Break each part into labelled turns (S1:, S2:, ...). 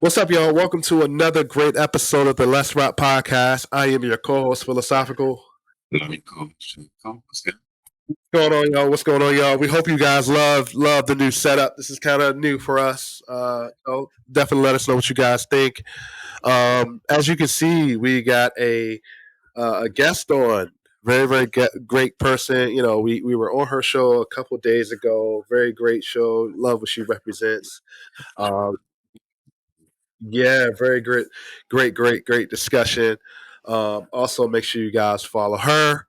S1: What's up, y'all? Welcome to another great episode of the Let's Rock Podcast. I am your co-host, Philosophical.
S2: Let me go. What's good?
S1: What's going on, y'all? What's going on, y'all? We hope you guys love the new setup. This is kind of new for us. Definitely let us know what you guys think. As you can see, we got a guest on. Great person. You know, we were on her show a couple days ago. Very great show. Love what she represents. Um, Yeah, very great discussion. Also, make sure you guys follow her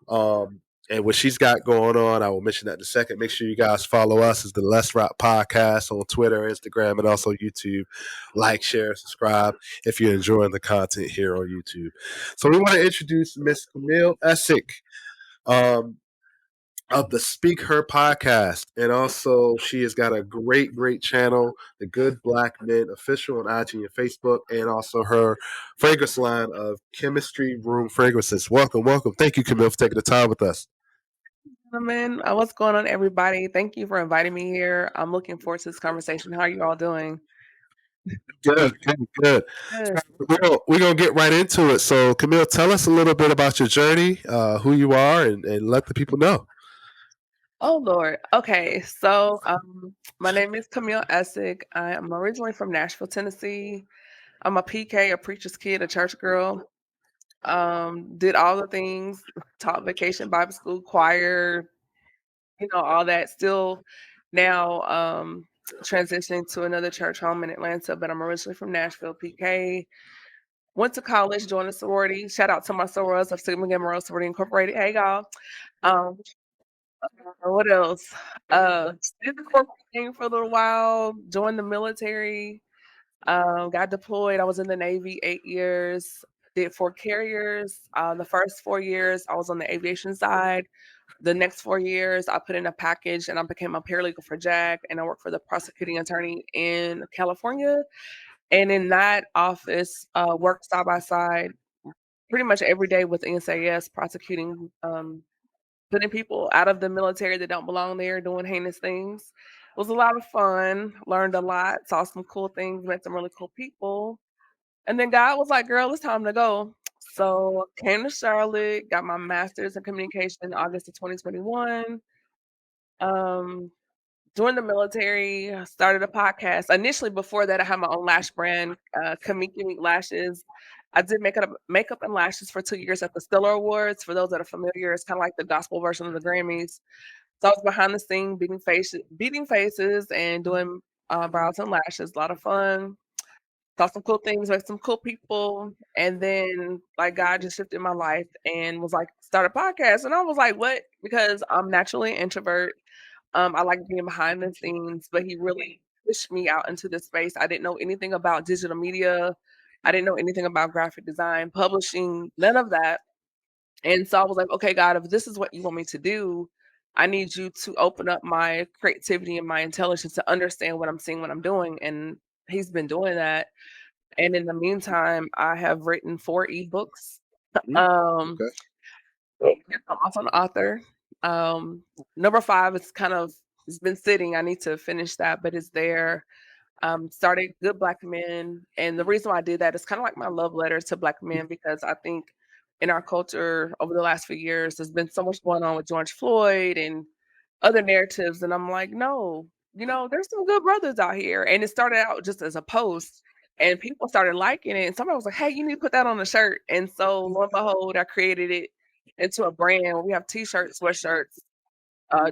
S1: and what she's got going on. I will mention that in a second. Make sure you guys follow us as the Let's Rock Podcast on Twitter, Instagram, and also YouTube. Like, share, subscribe if you're enjoying the content here on YouTube. So we want to introduce Miss Camille Essick. Of the SpeakHer Podcast. And also, she has got a great channel, The Good Black Men Official on IG and Facebook, and also her fragrance line of Chemistry Room Fragrances. Welcome. Thank you, Camille, for taking the time with us.
S3: Gentlemen, what's going on, everybody? Thank you for inviting me here. I'm looking forward to this conversation. How are you all doing?
S1: Good.
S3: Good.
S1: We're going to get right into it. So, Camille, tell us a little bit about your journey, who you are, and let the people know.
S3: Oh, Lord. Okay, so my name is Camille Essick. I am originally from Nashville, Tennessee. I'm a PK, a preacher's kid, a church girl. Did all the things, taught vacation Bible school, choir, all that. Still now transitioning to another church home in Atlanta, but I'm originally from Nashville, PK. Went to college, joined a sorority. Shout out to my sorors of Sigma Gamma Rho Sorority Incorporated. Hey, y'all. What else? Did the corporate thing for a little while. Joined the military. Got deployed. I was in the Navy 8 years. Did 4 carriers. The first 4 years, I was on the aviation side. The next 4 years, I put in a package and I became a paralegal for JAG, and I worked for the prosecuting attorney in California. And in that office, worked side by side pretty much every day with NSAS, prosecuting, putting people out of the military that don't belong there, doing heinous things. It was a lot of fun, learned a lot, saw some cool things, met some really cool people. And then God was like, girl, it's time to go. So came to Charlotte, got my master's in communication in August of 2021. Joined the military, started a podcast. Initially, before that, I had my own lash brand, Kamiki Lashes. I did makeup and lashes for 2 years at the Stellar Awards. For those that are familiar, it's kind of like the gospel version of the Grammys. So I was behind the scene, beating faces, and doing brows and lashes. A lot of fun. Saw some cool things, met some cool people, and then like God just shifted my life and was like, start a podcast. And I was like, what? Because I'm naturally an introvert. I like being behind the scenes, but he really pushed me out into this space. I didn't know anything about digital media. I didn't know anything about graphic design, publishing, none of that. And so I was like, okay, God, if this is what you want me to do, I need you to open up my creativity and my intelligence to understand what I'm seeing, what I'm doing. And he's been doing that. And in the meantime, I have written 4 ebooks. Um, I'm also an author. Number 5 is it's been sitting. I need to finish that, but it's there. Started Good Black Men. And the reason why I did that is kind of like my love letter to Black men, because I think in our culture over the last few years, there's been so much going on with George Floyd and other narratives. And I'm like, no, there's some good brothers out here. And it started out just as a post, and people started liking it. And somebody was like, hey, you need to put that on a shirt. And so lo and behold, I created it into a brand. We have t-shirts, sweatshirts,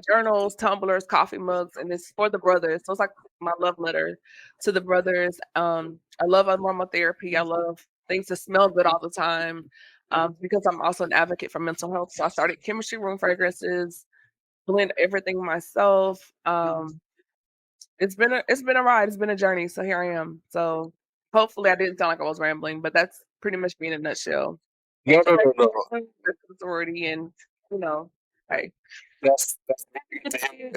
S3: journals, tumblers, coffee mugs, and it's for the brothers. So it's like my love letter to the brothers. I love aromatherapy. I love things to smell good all the time, because I'm also an advocate for mental health. So I started Chemistry Room Fragrances, blend everything myself. It's been a ride. It's been a journey. So here I am. So hopefully I didn't sound like I was rambling, but that's pretty much me in a nutshell.
S1: No.
S3: Sorority, and hey.
S1: That's and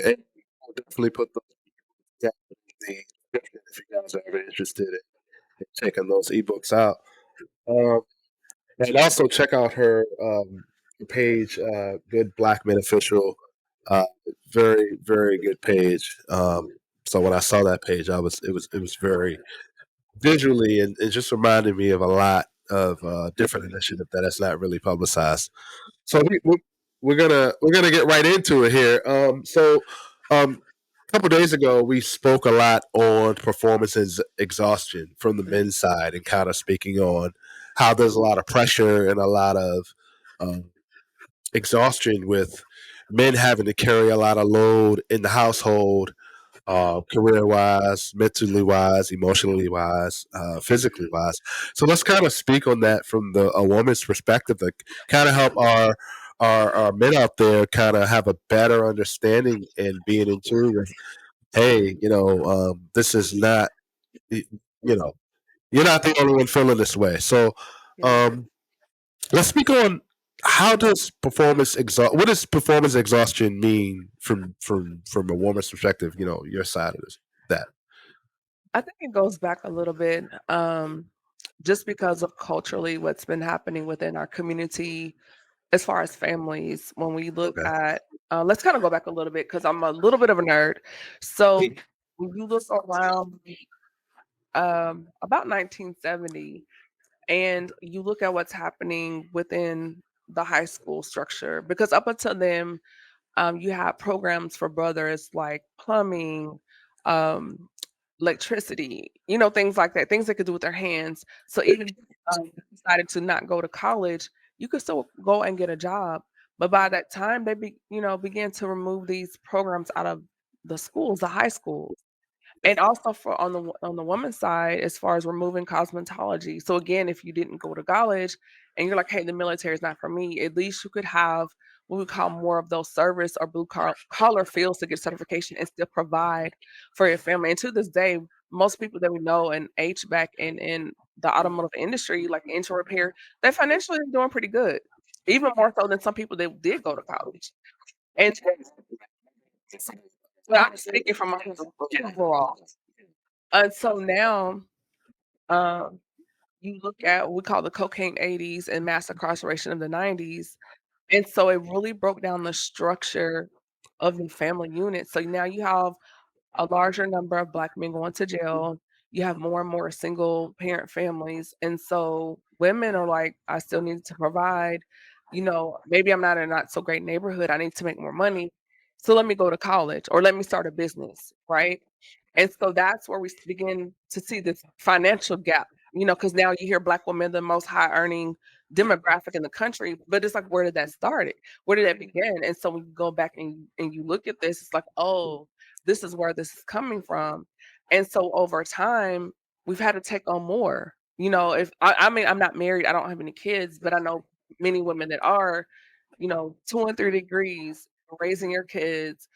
S1: we'll definitely put those down in the description if you guys are ever interested in checking those ebooks out. And also check out her page, Good Black Men Official. Very good page. So when I saw that page, it was very visually, and it just reminded me of a lot of different initiative that is not really publicized. So we're gonna get right into it here. A couple days ago, we spoke a lot on performance exhaustion from the men's side, and kind of speaking on how there's a lot of pressure and a lot of um, exhaustion with men having to carry a lot of load in the household, career wise, mentally wise, emotionally wise, physically wise. So let's kind of speak on that from a woman's perspective to kind of help our men out there kind of have a better understanding and being in tune with, hey, this is not, you know, you're not the only one feeling this way. So
S3: Yeah.
S1: um, let's speak on how does what does performance exhaustion mean from a woman's perspective, your side of that.
S3: I think it goes back a little bit, just because of culturally what's been happening within our community as far as families. When we look
S1: Okay.
S3: at, let's kind of go back a little bit because I'm a little bit of a nerd. So when you look around about 1970 and you look at what's happening within the high school structure, because up until then, you have programs for brothers like plumbing, um, electricity, things like that, things they could do with their hands. So even if you decided to not go to college, you could still go and get a job. But by that time, they began to remove these programs out of the schools, the high schools. And also for on the woman's side, as far as removing cosmetology. So again, if you didn't go to college and you're like, hey, the military is not for me, at least you could have what we call more of those service or collar fields to get certification and still provide for your family. And to this day, most people that we know in HVAC and in the automotive industry, like engine repair, they're financially doing pretty good, even more so than some people that did go to college. And but I'm speaking from my overall. And so now, um, you look at what we call the cocaine 80s and mass incarceration of the 90s. And so it really broke down the structure of the family unit. So now you have a larger number of Black men going to jail. You have more and more single parent families. And so women are like, I still need to provide. Maybe I'm not in a not so great neighborhood. I need to make more money. So let me go to college or let me start a business, right? And so that's where we begin to see this financial gap, because now you hear Black women, the most high earning demographic in the country, but it's like, where did that start? Where did that begin? And so when you go back and you look at this, it's like, oh, this is where this is coming from. And so over time, we've had to take on more. If I mean, I'm not married, I don't have any kids, but I know many women that are, 2 and 3 degrees, raising your kids,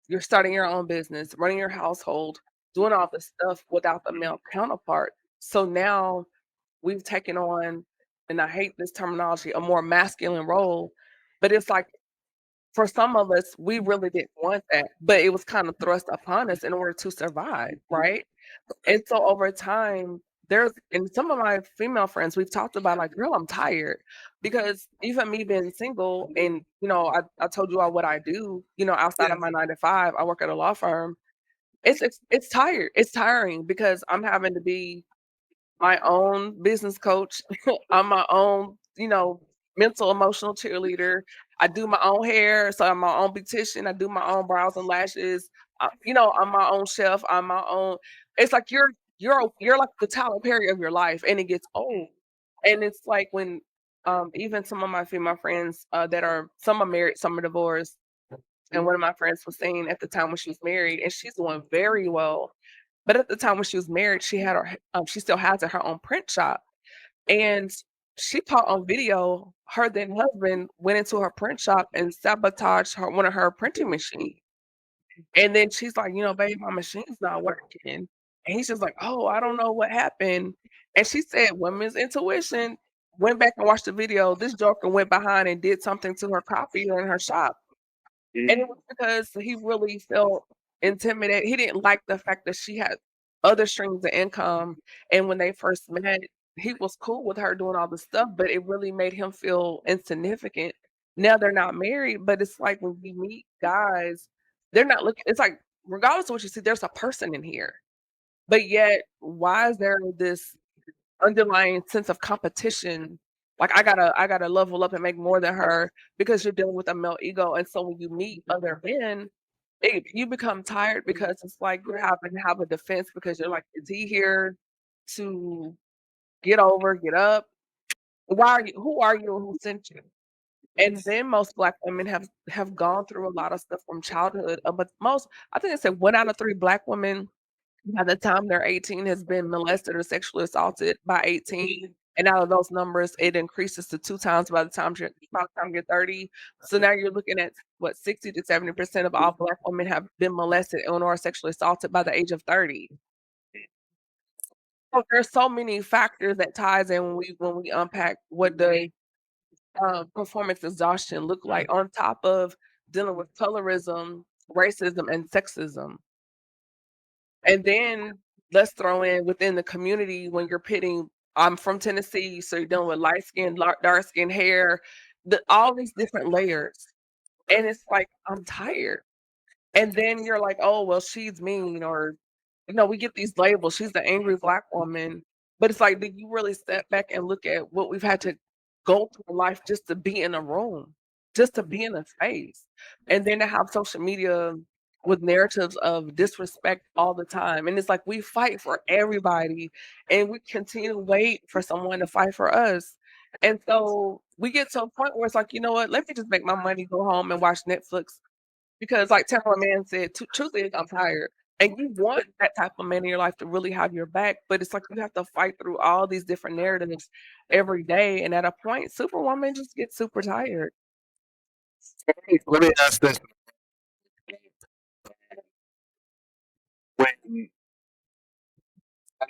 S3: you're starting your own business, running your household, doing all this stuff without the male counterpart. So now we've taken on, and I hate this terminology, a more masculine role, but it's like for some of us, we really didn't want that, but it was kind of thrust upon us in order to survive, right? And so over time, and some of my female friends, we've talked about like, girl, I'm tired. Because even me being single and, I told you all what I do, outside of my 9 to 5, I work at a law firm. It's tired. It's tiring because I'm having to be my own business coach. I'm my own, mental emotional cheerleader. I do my own hair, so I'm my own beautician. I do my own brows and lashes. I'm my own chef. I'm my own. It's like you're like the Tyler Perry of your life, and it gets old. And it's like when even some of my female friends that are some are married, some are divorced. And one of my friends was saying at the time when she was married, and she's doing very well. But at the time when she was married, she still has her own print shop, and she caught on video her then husband went into her print shop and sabotaged one of her printing machines. And then she's like, babe, my machine's not working. And he's just like, oh, I don't know what happened. And she said, women's intuition went back and watched the video. This joker went behind and did something to her copier in her shop. And it was because he really felt intimidated. He didn't like the fact that she had other streams of income. And when they first met, he was cool with her doing all the stuff, but it really made him feel insignificant. Now they're not married, but it's like when we meet guys, they're not looking, it's like, regardless of what you see, there's a person in here. But yet, why is there this underlying sense of competition? Like I gotta level up and make more than her because you're dealing with a male ego. And so when you meet other men, you become tired because it's like you're having to have a defense because you're like, is he here to get over, get up? Why are you? Who are you? And who sent you? And then most Black women have gone through a lot of stuff from childhood. But I think they said 1 out of 3 Black women by the time they're 18 has been molested or sexually assaulted by 18. And out of those numbers, it increases to 2 times by the time you're 30. So now you're looking at what 60 to 70% of all Black women have been molested and or sexually assaulted by the age of 30. So there's so many factors that ties in when we unpack what the performance exhaustion look like on top of dealing with colorism, racism, and sexism. And then let's throw in within the community when you're pitting. I'm from Tennessee, so you're dealing with light skin, dark skin hair, all these different layers. And it's like, I'm tired. And then you're like, oh, well, she's mean, or we get these labels. She's the angry Black woman. But it's like, did you really step back and look at what we've had to go through in life just to be in a room, just to be in a space? And then to have social media with narratives of disrespect all the time. And it's like we fight for everybody and we continue to wait for someone to fight for us. And so we get to a point where it's like, you know what, let me just make my money, go home and watch Netflix because, like Tamara Man said, truth is, I'm tired. And you want that type of man in your life to really have your back, but it's like you have to fight through all these different narratives every day. And at a point, Superwoman just gets super tired.
S1: Let me ask this: when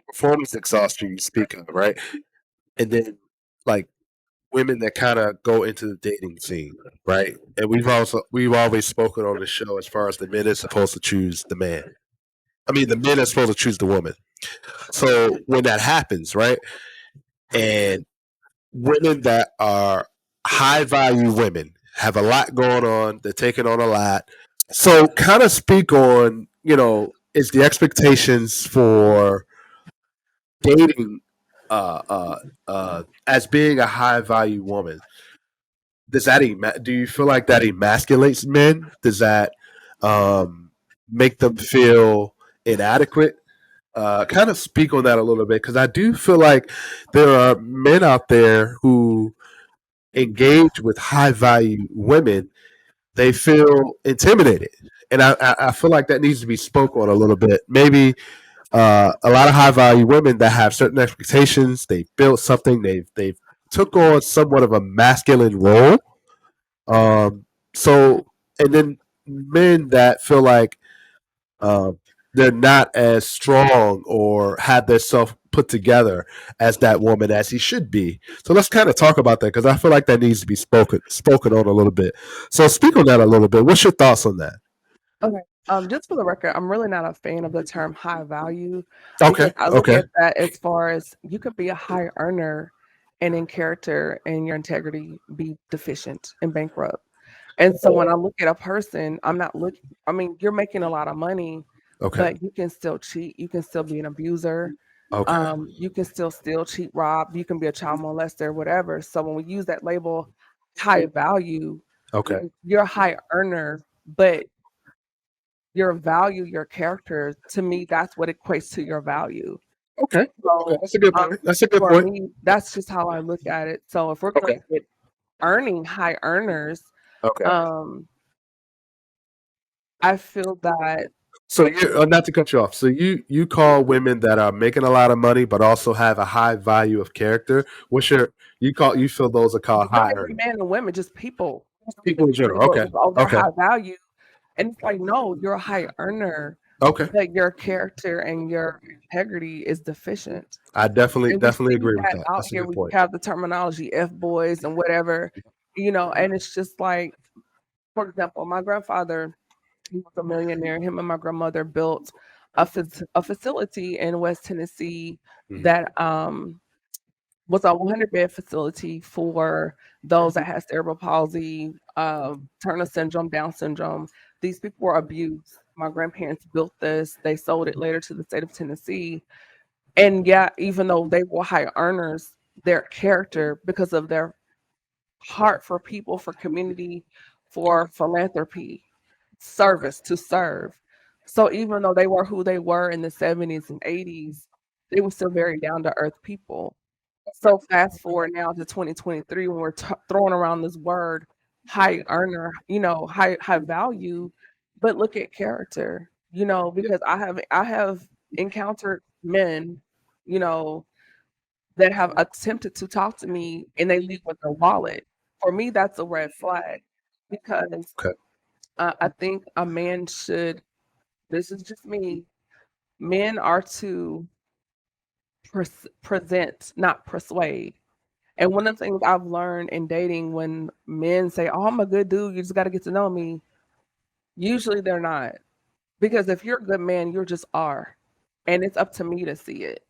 S1: performance exhaustion you speak of, right? And then like women that kind of go into the dating scene, right? And we've always spoken on the show as far as the men is supposed to choose the man. I mean, the men are supposed to choose the woman. So when that happens, right? And women that are high value women have a lot going on, they're taking on a lot. So kind of speak on, is the expectations for dating as being a high value woman, do you feel like that emasculates men? Does that make them feel inadequate? Kind of speak on that a little bit because I do feel like there are men out there who engage with high value women. They feel intimidated, and I feel like that needs to be spoken on a little bit. Maybe a lot of high value women that have certain expectations. They built something. They've took on somewhat of a masculine role. So and then men that feel like um, they're not as strong or have their self put together as that woman as he should be. So let's kind of talk about that because I feel like that needs to be spoken on a little bit. So speak on that a little bit. What's your thoughts on that?
S3: Okay. Just for the record, I'm really not a fan of the term high value
S1: Okay.
S3: because I look
S1: Okay.
S3: at that as far as you could be a high earner and in character and your integrity be deficient and bankrupt. And so when I look at a person, I'm not looking, I mean, you're making a lot of money,
S1: Okay.
S3: but you can still cheat. You can still be an abuser.
S1: Okay.
S3: You can still steal, cheat, rob. You can be a child molester, whatever. So when we use that label, high value,
S1: Okay.
S3: you're a high earner, but your value, your character, to me, that's what equates to your value.
S1: Okay.
S3: So
S1: That's a good point. That's a good
S3: for
S1: point.
S3: me, that's just how I look at it. So if we're going
S1: Okay.
S3: to get earning high earners,
S1: Okay.
S3: um, I feel that
S1: So you not to cut you off. So you call women that are making a lot of money but also have a high value of character. What's your you feel those are called high
S3: every
S1: earners?
S3: man and women, just people,
S1: People in general. Okay.
S3: they're
S1: Okay.
S3: high value. And it's like, no, you're a high earner,
S1: Okay.
S3: but your character and your integrity is deficient.
S1: I definitely
S3: And we see
S1: agree with
S3: that
S1: that.
S3: out
S1: That's a
S3: here.
S1: good
S3: We
S1: point.
S3: have the terminology F boys and whatever, and it's just like, for example, my grandfather, he was a millionaire. Him and my grandmother built a facility in West Tennessee
S1: Mhm.
S3: that was a 100-bed facility for those that had cerebral palsy, Turner syndrome, Down syndrome. These people were abused my grandparents built this. They sold it later to the state of Tennessee. And yeah, even though they were high earners, their character, because of their heart for people, for community, for philanthropy, service to serve. So even though they were who they were in the 70s and 80s, they were still very down to earth people. So fast forward now to 2023 when we're throwing around this word high earner, high value, but look at character, because I have encountered men, you know, that have attempted to talk to me and they leave with their wallet. For me, that's a red flag because
S1: Okay.
S3: I think a man should, this is just me, men are to present, not persuade. And one of the things I've learned in dating when men say, "Oh, I'm a good dude, you just got to get to know me," usually they're not. Because if you're a good man, you just are. And it's up to me to see it,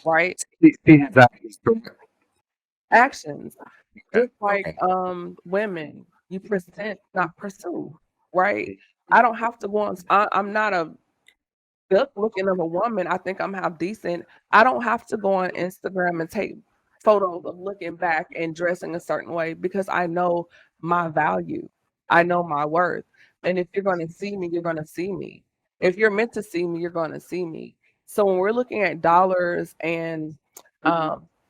S3: right? Actions. Just like women, you present, not pursue, right? I don't have to go on. I'm not a good looking of a woman. I think I'm half decent. I don't have to go on Instagram and take photos of looking back and dressing a certain way because I know my value. I know my worth. And if you're going to see me, you're going to see me. If you're meant to see me, you're going to see me. So when we're looking at dollars and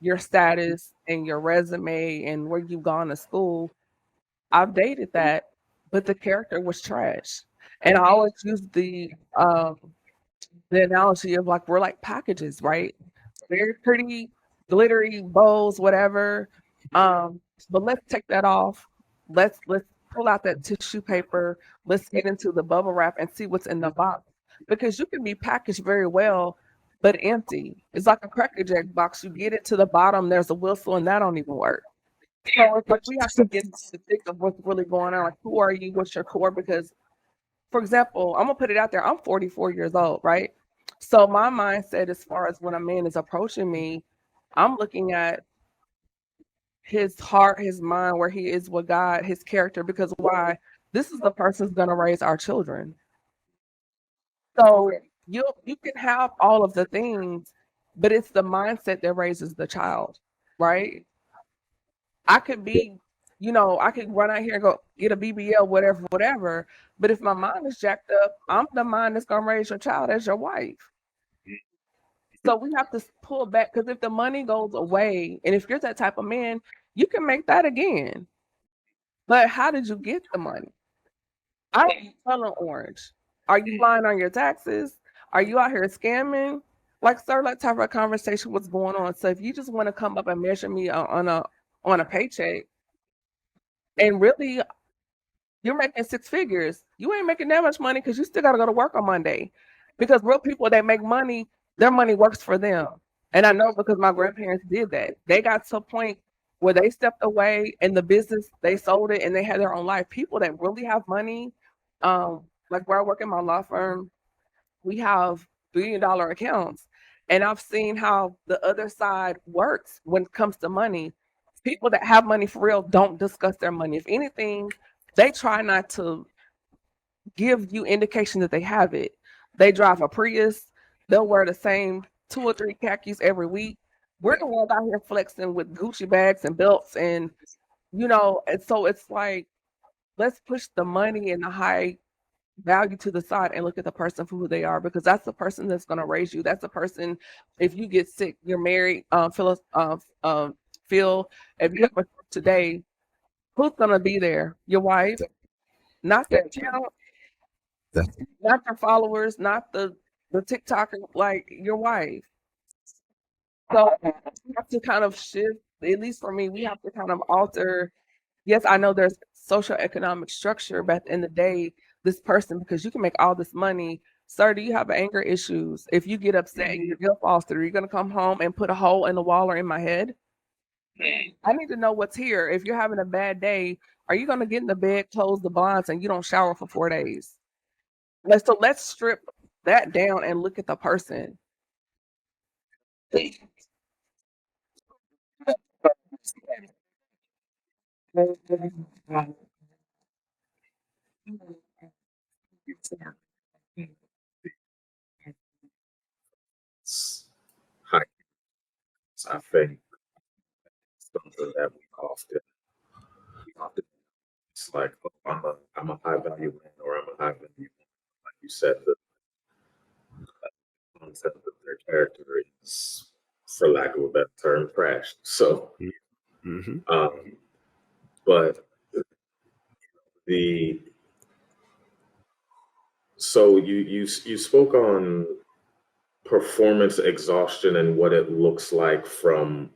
S3: your status and your resume and where you've gone to school, I've dated that, but the character was trash. And I always use the analogy of like we're like packages, right? Very pretty, glittery bows, whatever. But let's take that off. Let's pull out that tissue paper. Let's get into the bubble wrap and see what's in the box. Because you can be packaged very well, but empty. It's like a Cracker Jack box. You get it to the bottom, there's a whistle, and that don't even work. So it's like we have to get into the thick of what's really going on. Like, who are you? What's your core? Because, for example, I'm gonna put it out there. I'm 44 years old, right? So my mindset, as far as when a man is approaching me, I'm looking at his heart, his mind, where he is with God, his character. Because why? This is the person who's gonna raise our children. So you can have all of the things, but it's the mindset that raises the child, right? I could be, I could run out here and go get a BBL, whatever, whatever. But if my mind is jacked up, I'm the mind that's gonna raise your child as your wife. So we have to pull back because if the money goes away, and if you're that type of man, you can make that again. But how did you get the money? I don't color orange. Are you lying on your taxes? Are you out here scamming? Like, sir, let's have a conversation. What's going on? So if you just want to come up and measure me on a paycheck, and really you're making six figures, you ain't making that much money because you still got to go to work on Monday. Because real people that make money, their money works for them. And I know because my grandparents did that. They got to a point where they stepped away and the business, they sold it and they had their own life. People that really have money, like where I work in my law firm, we have $1 billion accounts. And I've seen how the other side works when it comes to money. People that have money for real don't discuss their money. If anything, they try not to give you indication that they have it. They drive a Prius. They'll wear the same 2 or 3 khakis every week. We're the ones out here flexing with Gucci bags and belts, and and so it's like let's push the money and the high value to the side and look at the person for who they are because that's the person that's going to raise you. That's the person. If you get sick, you're married. Phil, if you have a today, who's going to be there? Your wife, not that child, not your followers, not the TikToker, like your wife. So we have to kind of shift, at least for me, we have to kind of alter. Yes, I know there's social economic structure, but at the end of the day, this person, because you can make all this money, sir, do you have anger issues? If you get upset and your guilt falls through, you're gonna come home and put a hole in the wall or in my head? I need to know what's here. If you're having a bad day, are you gonna get in the bed, close the blinds, and you don't shower for 4 days? Let's strip that down and look at the person.
S2: I think something that we often it's like, oh, I'm a high value man or I'm a high value woman. Like you said, the concept of their character is, for lack of a better term, trash. So,
S1: Mm-hmm.
S2: but the so you spoke on performance exhaustion and what it looks like from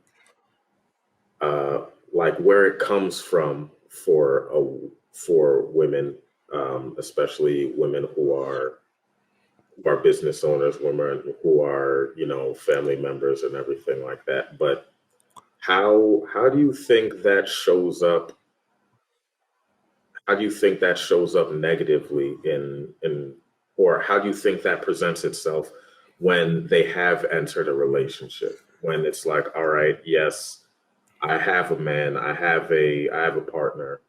S2: like where it comes from for women, especially women who are business owners, women who are family members and everything like that. But how do you think that shows up? How do you think that shows up negatively in or how do you think that presents itself when they have entered a relationship? When it's like, all right, yes, I have a man, I have a partner,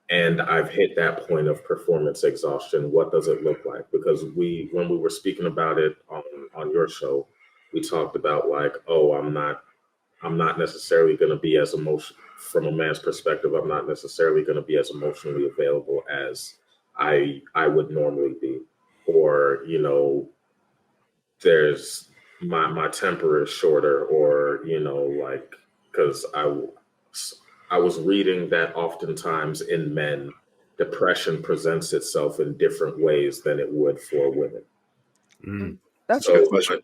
S2: and I've hit that point of performance exhaustion. What does it look like? Because when we were speaking about it on your show, we talked about like, oh, I'm not necessarily going to be as emotional from a man's perspective. I'm not necessarily going to be as emotionally available as I would normally be, or there's my temper is shorter, or like because I was reading that oftentimes in men, depression presents itself in different ways than it would for women.
S1: Mm.
S3: That's
S2: So
S3: true.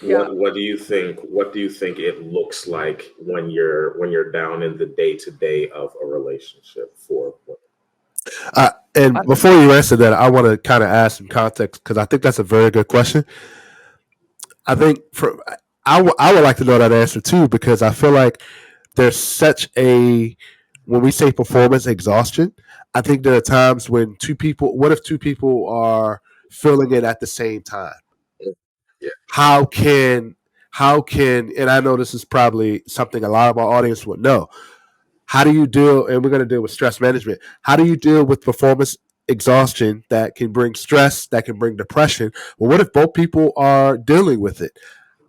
S3: Yeah.
S2: what do you think? What do you think it looks like when you're down in the day to day of a relationship for women?
S1: And before you answer that, I want to kind of add some context because I think that's a very good question. I think I would like to know that answer too because I feel like there's such a when we say performance exhaustion, I think there are times when what if two people are feeling it at the same time?
S2: Yeah.
S1: How can and I know this is probably something a lot of our audience would know. How do you deal and we're going to deal with stress management. How do you deal with performance exhaustion that can bring stress, that can bring depression? Well, what if both people are dealing with it?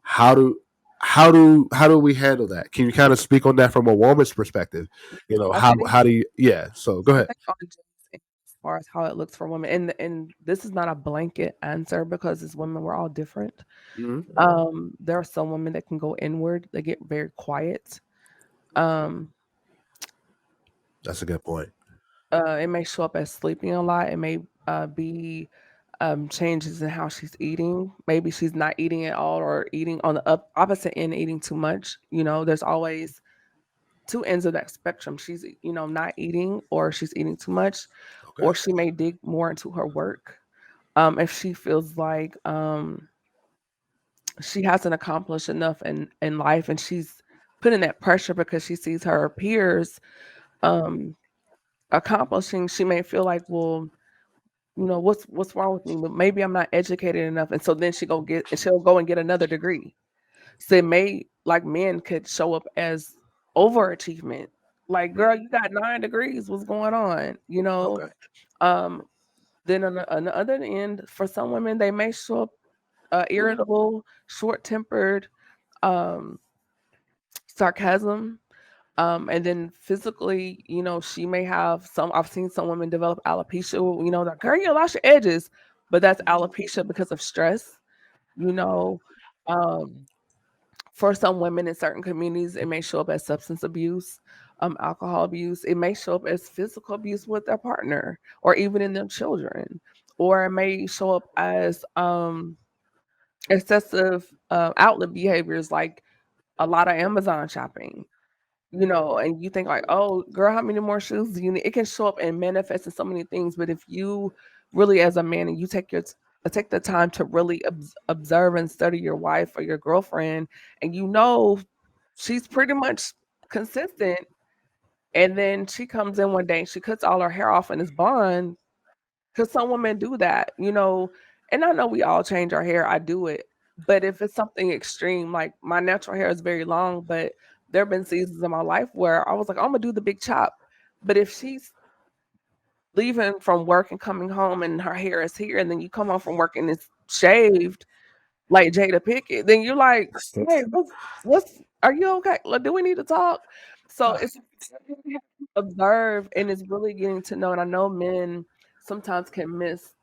S1: How do how do we handle that? Can you kind of speak on that from a woman's perspective?
S3: I
S1: How
S3: think
S1: do you so go
S3: I
S1: ahead.
S3: think on just as far as how it looks for women, and this is not a blanket answer because as women we're all different. There are some women that can go inward, they get very quiet. Um,
S1: That's a good point.
S3: it may show up as sleeping a lot. It may be changes in how she's eating. Maybe she's not eating at all, or eating on the opposite end, eating too much. There's always two ends of that spectrum. She's not eating, or she's eating too much,
S1: Okay.
S3: or she may dig more into her work. If she feels like she hasn't accomplished enough in life, and she's putting that pressure because she sees her peers um, accomplishing, she may feel like, well, what's wrong with me? But maybe I'm not educated enough, and so then she'll go and get another degree. So it may, like, men could show up as overachievement. Like, girl, you got 9 degrees. What's going on?
S1: Okay.
S3: Um, then on the other end, for some women, they may show up irritable, short-tempered, um, sarcasm. And then physically, she may have I've seen some women develop alopecia, like, girl, you lost your edges, but that's alopecia because of stress, you know. Um, for some women in certain communities, it may show up as substance abuse, alcohol abuse. It may show up as physical abuse with their partner or even in their children, or it may show up as excessive outlet behaviors like a lot of Amazon shopping, and you think like, oh, girl, how many more shoes do you need? It can show up and manifest in so many things. But if you really, as a man, and you take the time to really observe and study your wife or your girlfriend, and she's pretty much consistent, and then she comes in one day and she cuts all her hair off and is blonde, because some women do that, and I know we all change our hair. I do it. But if it's something extreme, like my natural hair is very long, but there have been seasons in my life where I was like, I'm gonna do the big chop. But if she's leaving from work and coming home and her hair is here, and then you come home from work and it's shaved, like Jada Pickett, then you're like, hey, what's are you okay? Like, do we need to talk? So it's observe and it's really getting to know. And I know men sometimes can miss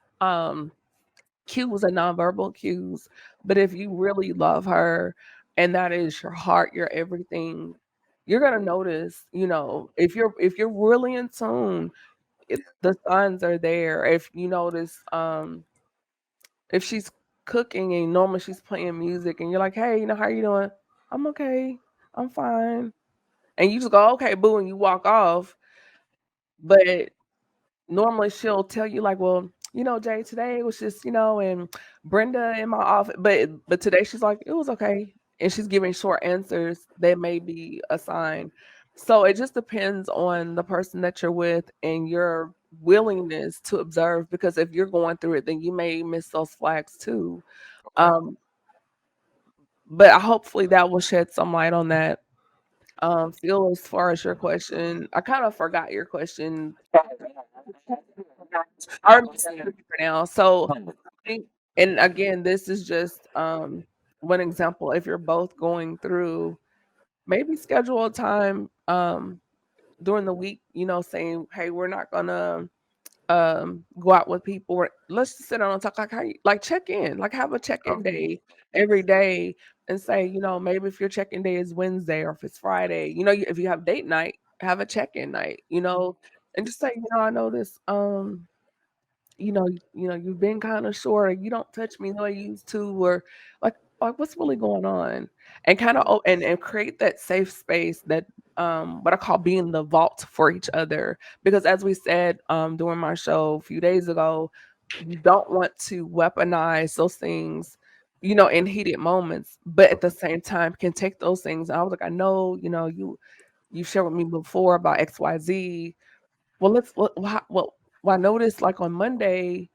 S3: cues and nonverbal cues, but if you really love her and that is your heart, your everything, you're gonna notice, if you're really in tune, the signs are there. If you notice, if she's cooking and normally she's playing music and you're like, hey, how you doing? I'm okay. I'm fine. And you just go, okay, boo, and you walk off. But normally she'll tell you like, well, Jay, today was just, and Brenda in my office. But today she's like, it was okay. And she's giving short answers. That may be a sign. So it just depends on the person that you're with and your willingness to observe, because if you're going through it, then you may miss those flags too. Um, but hopefully that will shed some light on that. Phil, as far as your question, I kind of forgot your question. I remember it now. So, and again, this is just one example. If you're both going through, maybe schedule a time during the week. Saying, "Hey, we're not gonna go out with people. Let's just sit down and talk. Like how like check in, like have a check in day every day, and say, maybe if your check in day is Wednesday or if it's Friday, if you have date night, have a check in night, and just say, I know this, you've been kind of short, or you don't touch me the way you used to, or like what's really going on, and kind of and create that safe space that what I call being the vault for each other. Because as we said during my show a few days ago, you don't want to weaponize those things, in heated moments, but at the same time can take those things. I was like, I know, you shared with me before about XYZ. Well, well, I noticed like on Monday,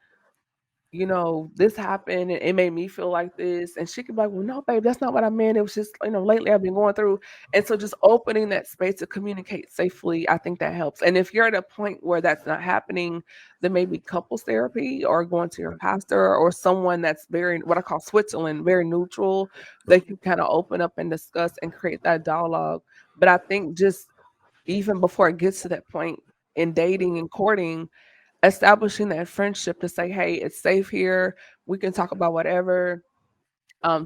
S3: this happened and it made me feel like this. And she could be like, well, no, babe, that's not what I meant. It was just, lately I've been going through. And so just opening that space to communicate safely, I think that helps. And if you're at a point where that's not happening, then maybe couples therapy or going to your pastor or someone that's very, what I call Switzerland, very neutral, they can kind of open up and discuss and create that dialogue. But I think just even before it gets to that point in dating and courting, establishing that friendship to say, hey, it's safe here. We can talk about whatever.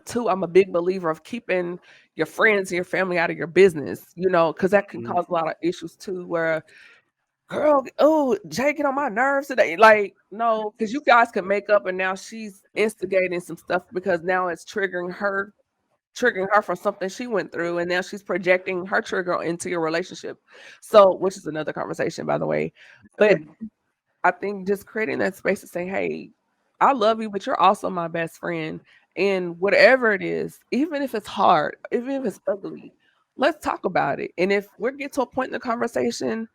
S3: Two, I'm a big believer of keeping your friends and your family out of your business, because that can cause a lot of issues too, where, girl, oh, Jay, get on my nerves today. Like, no, because you guys can make up and now she's instigating some stuff because now it's triggering her for something she went through, and now she's projecting her trigger into your relationship. So, which is another conversation, by the way. But I think just creating that space to say, hey, I love you, but you're also my best friend. And whatever it is, even if it's hard, even if it's ugly, let's talk about it. And if we get to a point in the conversation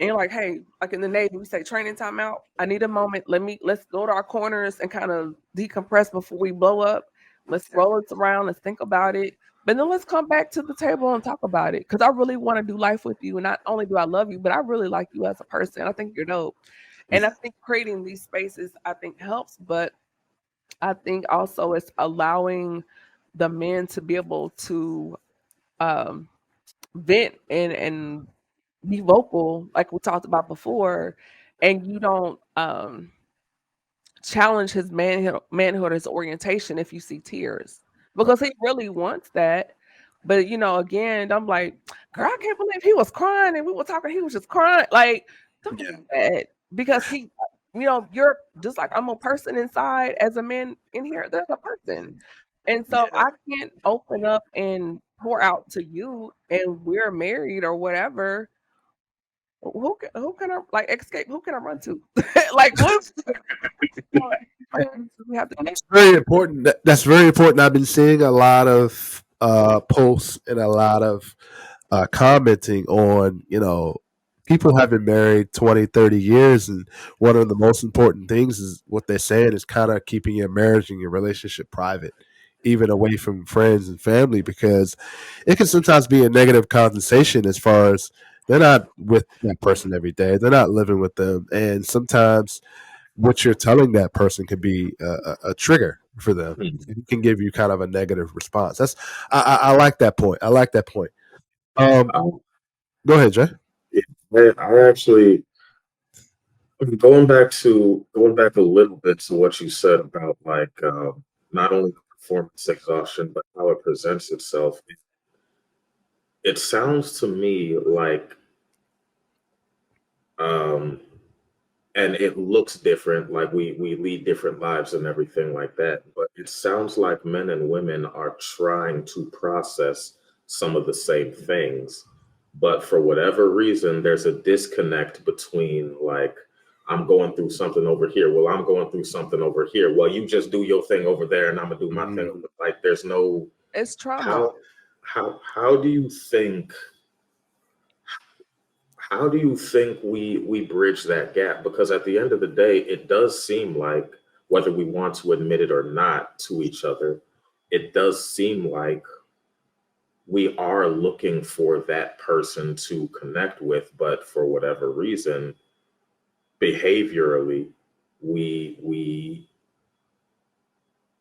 S3: and like, hey, like in the Navy, we say training time out. I need a moment. Let's go to our corners and kind of decompress before we blow up. Let's roll it around. Let's think about it. But then let's come back to the table and talk about it. Because I really want to do life with you. And not only do I love you, but I really like you as a person. I think you're dope. And I think creating these spaces, I think helps, but I think also it's allowing the men to be able to vent and be vocal, like we talked about before, and you don't challenge his manhood, his orientation if you see tears, because he really wants that. But again, I'm like, girl, I can't believe he was crying and we were talking, he was just crying. Like, don't do that, because he, you're just like, I'm a person inside. As a man in here, there's a person. And so I can't open up and pour out to you and we're married or whatever. Who can I like escape? Who can I run to? Like, what? We have to.
S1: That's very important. That's very important. I've been seeing a lot of posts and a lot of commenting on, people have been married 20, 30 years. And one of the most important things is what they're saying is kind of keeping your marriage and your relationship private, even away from friends and family, because it can sometimes be a negative connotation as far as they're not with that person every day. They're not living with them. And sometimes what you're telling that person could be a trigger for them. He can give you kind of a negative response. I like that point. I like that point. Go ahead, Jay.
S2: I actually going back a little bit to what you said about like not only the performance exhaustion but how it presents itself. It sounds to me like and it looks different, like we lead different lives and everything like that, but it sounds like men and women are trying to process some of the same things, but for whatever reason there's a disconnect between like I'm going through something over here, well I'm going through something over here, well you just do your thing over there and I'm gonna do my thing. Like there's no,
S3: It's trauma.
S2: how do you think we bridge that gap? Because at the end of the day, it does seem like, whether we want to admit it or not to each other, it does seem like we are looking for that person to connect with, but for whatever reason, behaviorally, we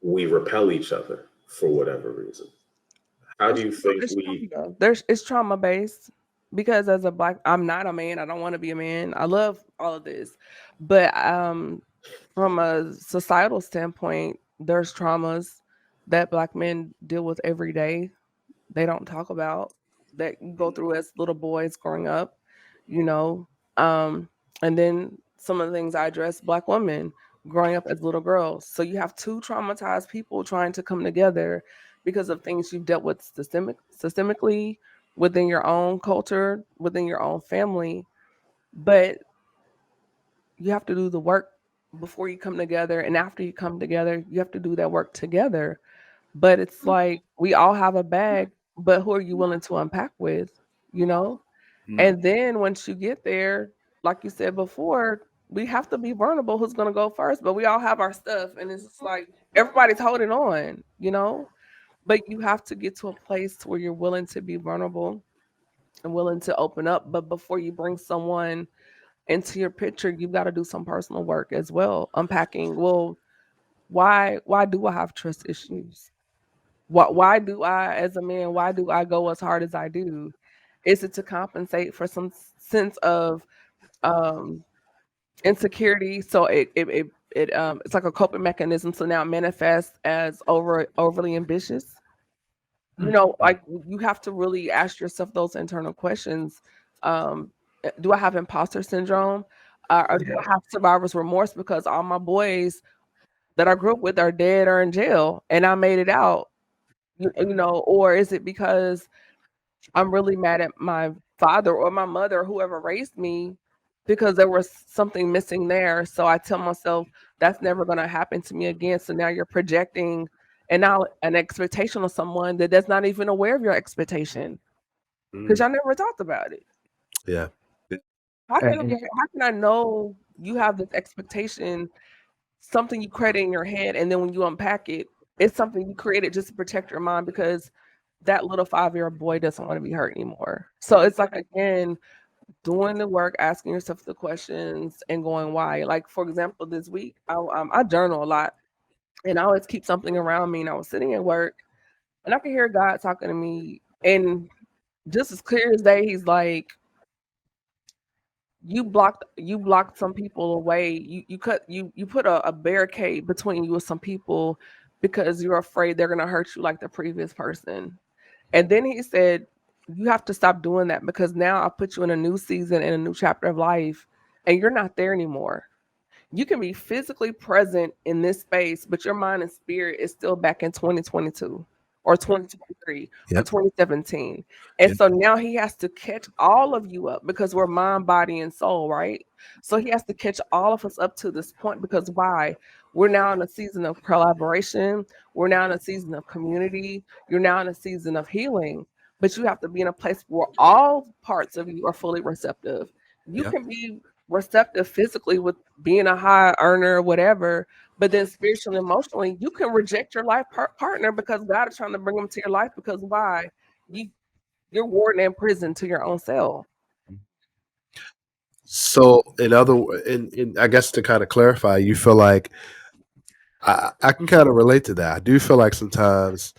S2: repel each other for whatever reason. How do you think
S3: it's trauma based? Because as a Black, I'm not a man. I don't want to be a man. I love all of this, but from a societal standpoint, there's traumas that Black men deal with every day. They don't talk about, that you go through as little boys growing up, you know. And then some of the things I address Black women growing up as little girls. So you have two traumatized people trying to come together because of things you've dealt with systemically within your own culture, within your own family. But you have to do the work before you come together, and after you come together, you have to do that work together. But it's like we all have a bag, but who are you willing to unpack with, you know? And then once you get there, like you said before, we have to be vulnerable. Who's going to go first? But we all have our stuff, and it's just like everybody's holding on, you know? But you have to get to a place where you're willing to be vulnerable and willing to open up. But before you bring someone into your picture, you've got to do some personal work as well, unpacking. Well, why do I have trust issues? Why do I, as a man, why do I go as hard as I do? Is it to compensate for some sense of insecurity? So it's like a coping mechanism. So now it manifests as overly ambitious. You know, like you have to really ask yourself those internal questions. Do I have imposter syndrome? Or do I have survivor's remorse because all my boys that I grew up with are dead or in jail and I made it out? You know, or is it because I'm really mad at my father or my mother or whoever raised me because there was something missing there? So I tell myself that's never going to happen to me again. So now you're projecting and now an expectation of someone that's not even aware of your expectation because y'all never talked about it.
S1: Yeah.
S3: How can I know you have this expectation, something you create in your head, and then when you unpack it, it's something you created just to protect your mind because that little 5-year-old boy doesn't want to be hurt anymore. So it's like, again, doing the work, asking yourself the questions and going why. Like, for example, this week, I journal a lot and I always keep something around me. And I was sitting at work and I could hear God talking to me. And just as clear as day, he's like, you blocked some people away. You put a barricade between you and some people because you're afraid they're gonna hurt you like the previous person. And then he said, you have to stop doing that because now I put you in a new season and a new chapter of life, and you're not there anymore. You can be physically present in this space, but your mind and spirit is still back in 2022 or 2023 or 2017. And so now he has to catch all of you up because we're mind, body, and soul, right? So he has to catch all of us up to this point because why? We're now in a season of collaboration. We're now in a season of community. You're now in a season of healing, but you have to be in a place where all parts of you are fully receptive. You can be receptive physically with being a high earner or whatever, but then spiritually, emotionally, you can reject your life partner because God is trying to bring them to your life because why? You're warden in prison to your own self.
S1: So in I guess to kind of clarify, you feel like I can kind of relate to that. I do feel like sometimes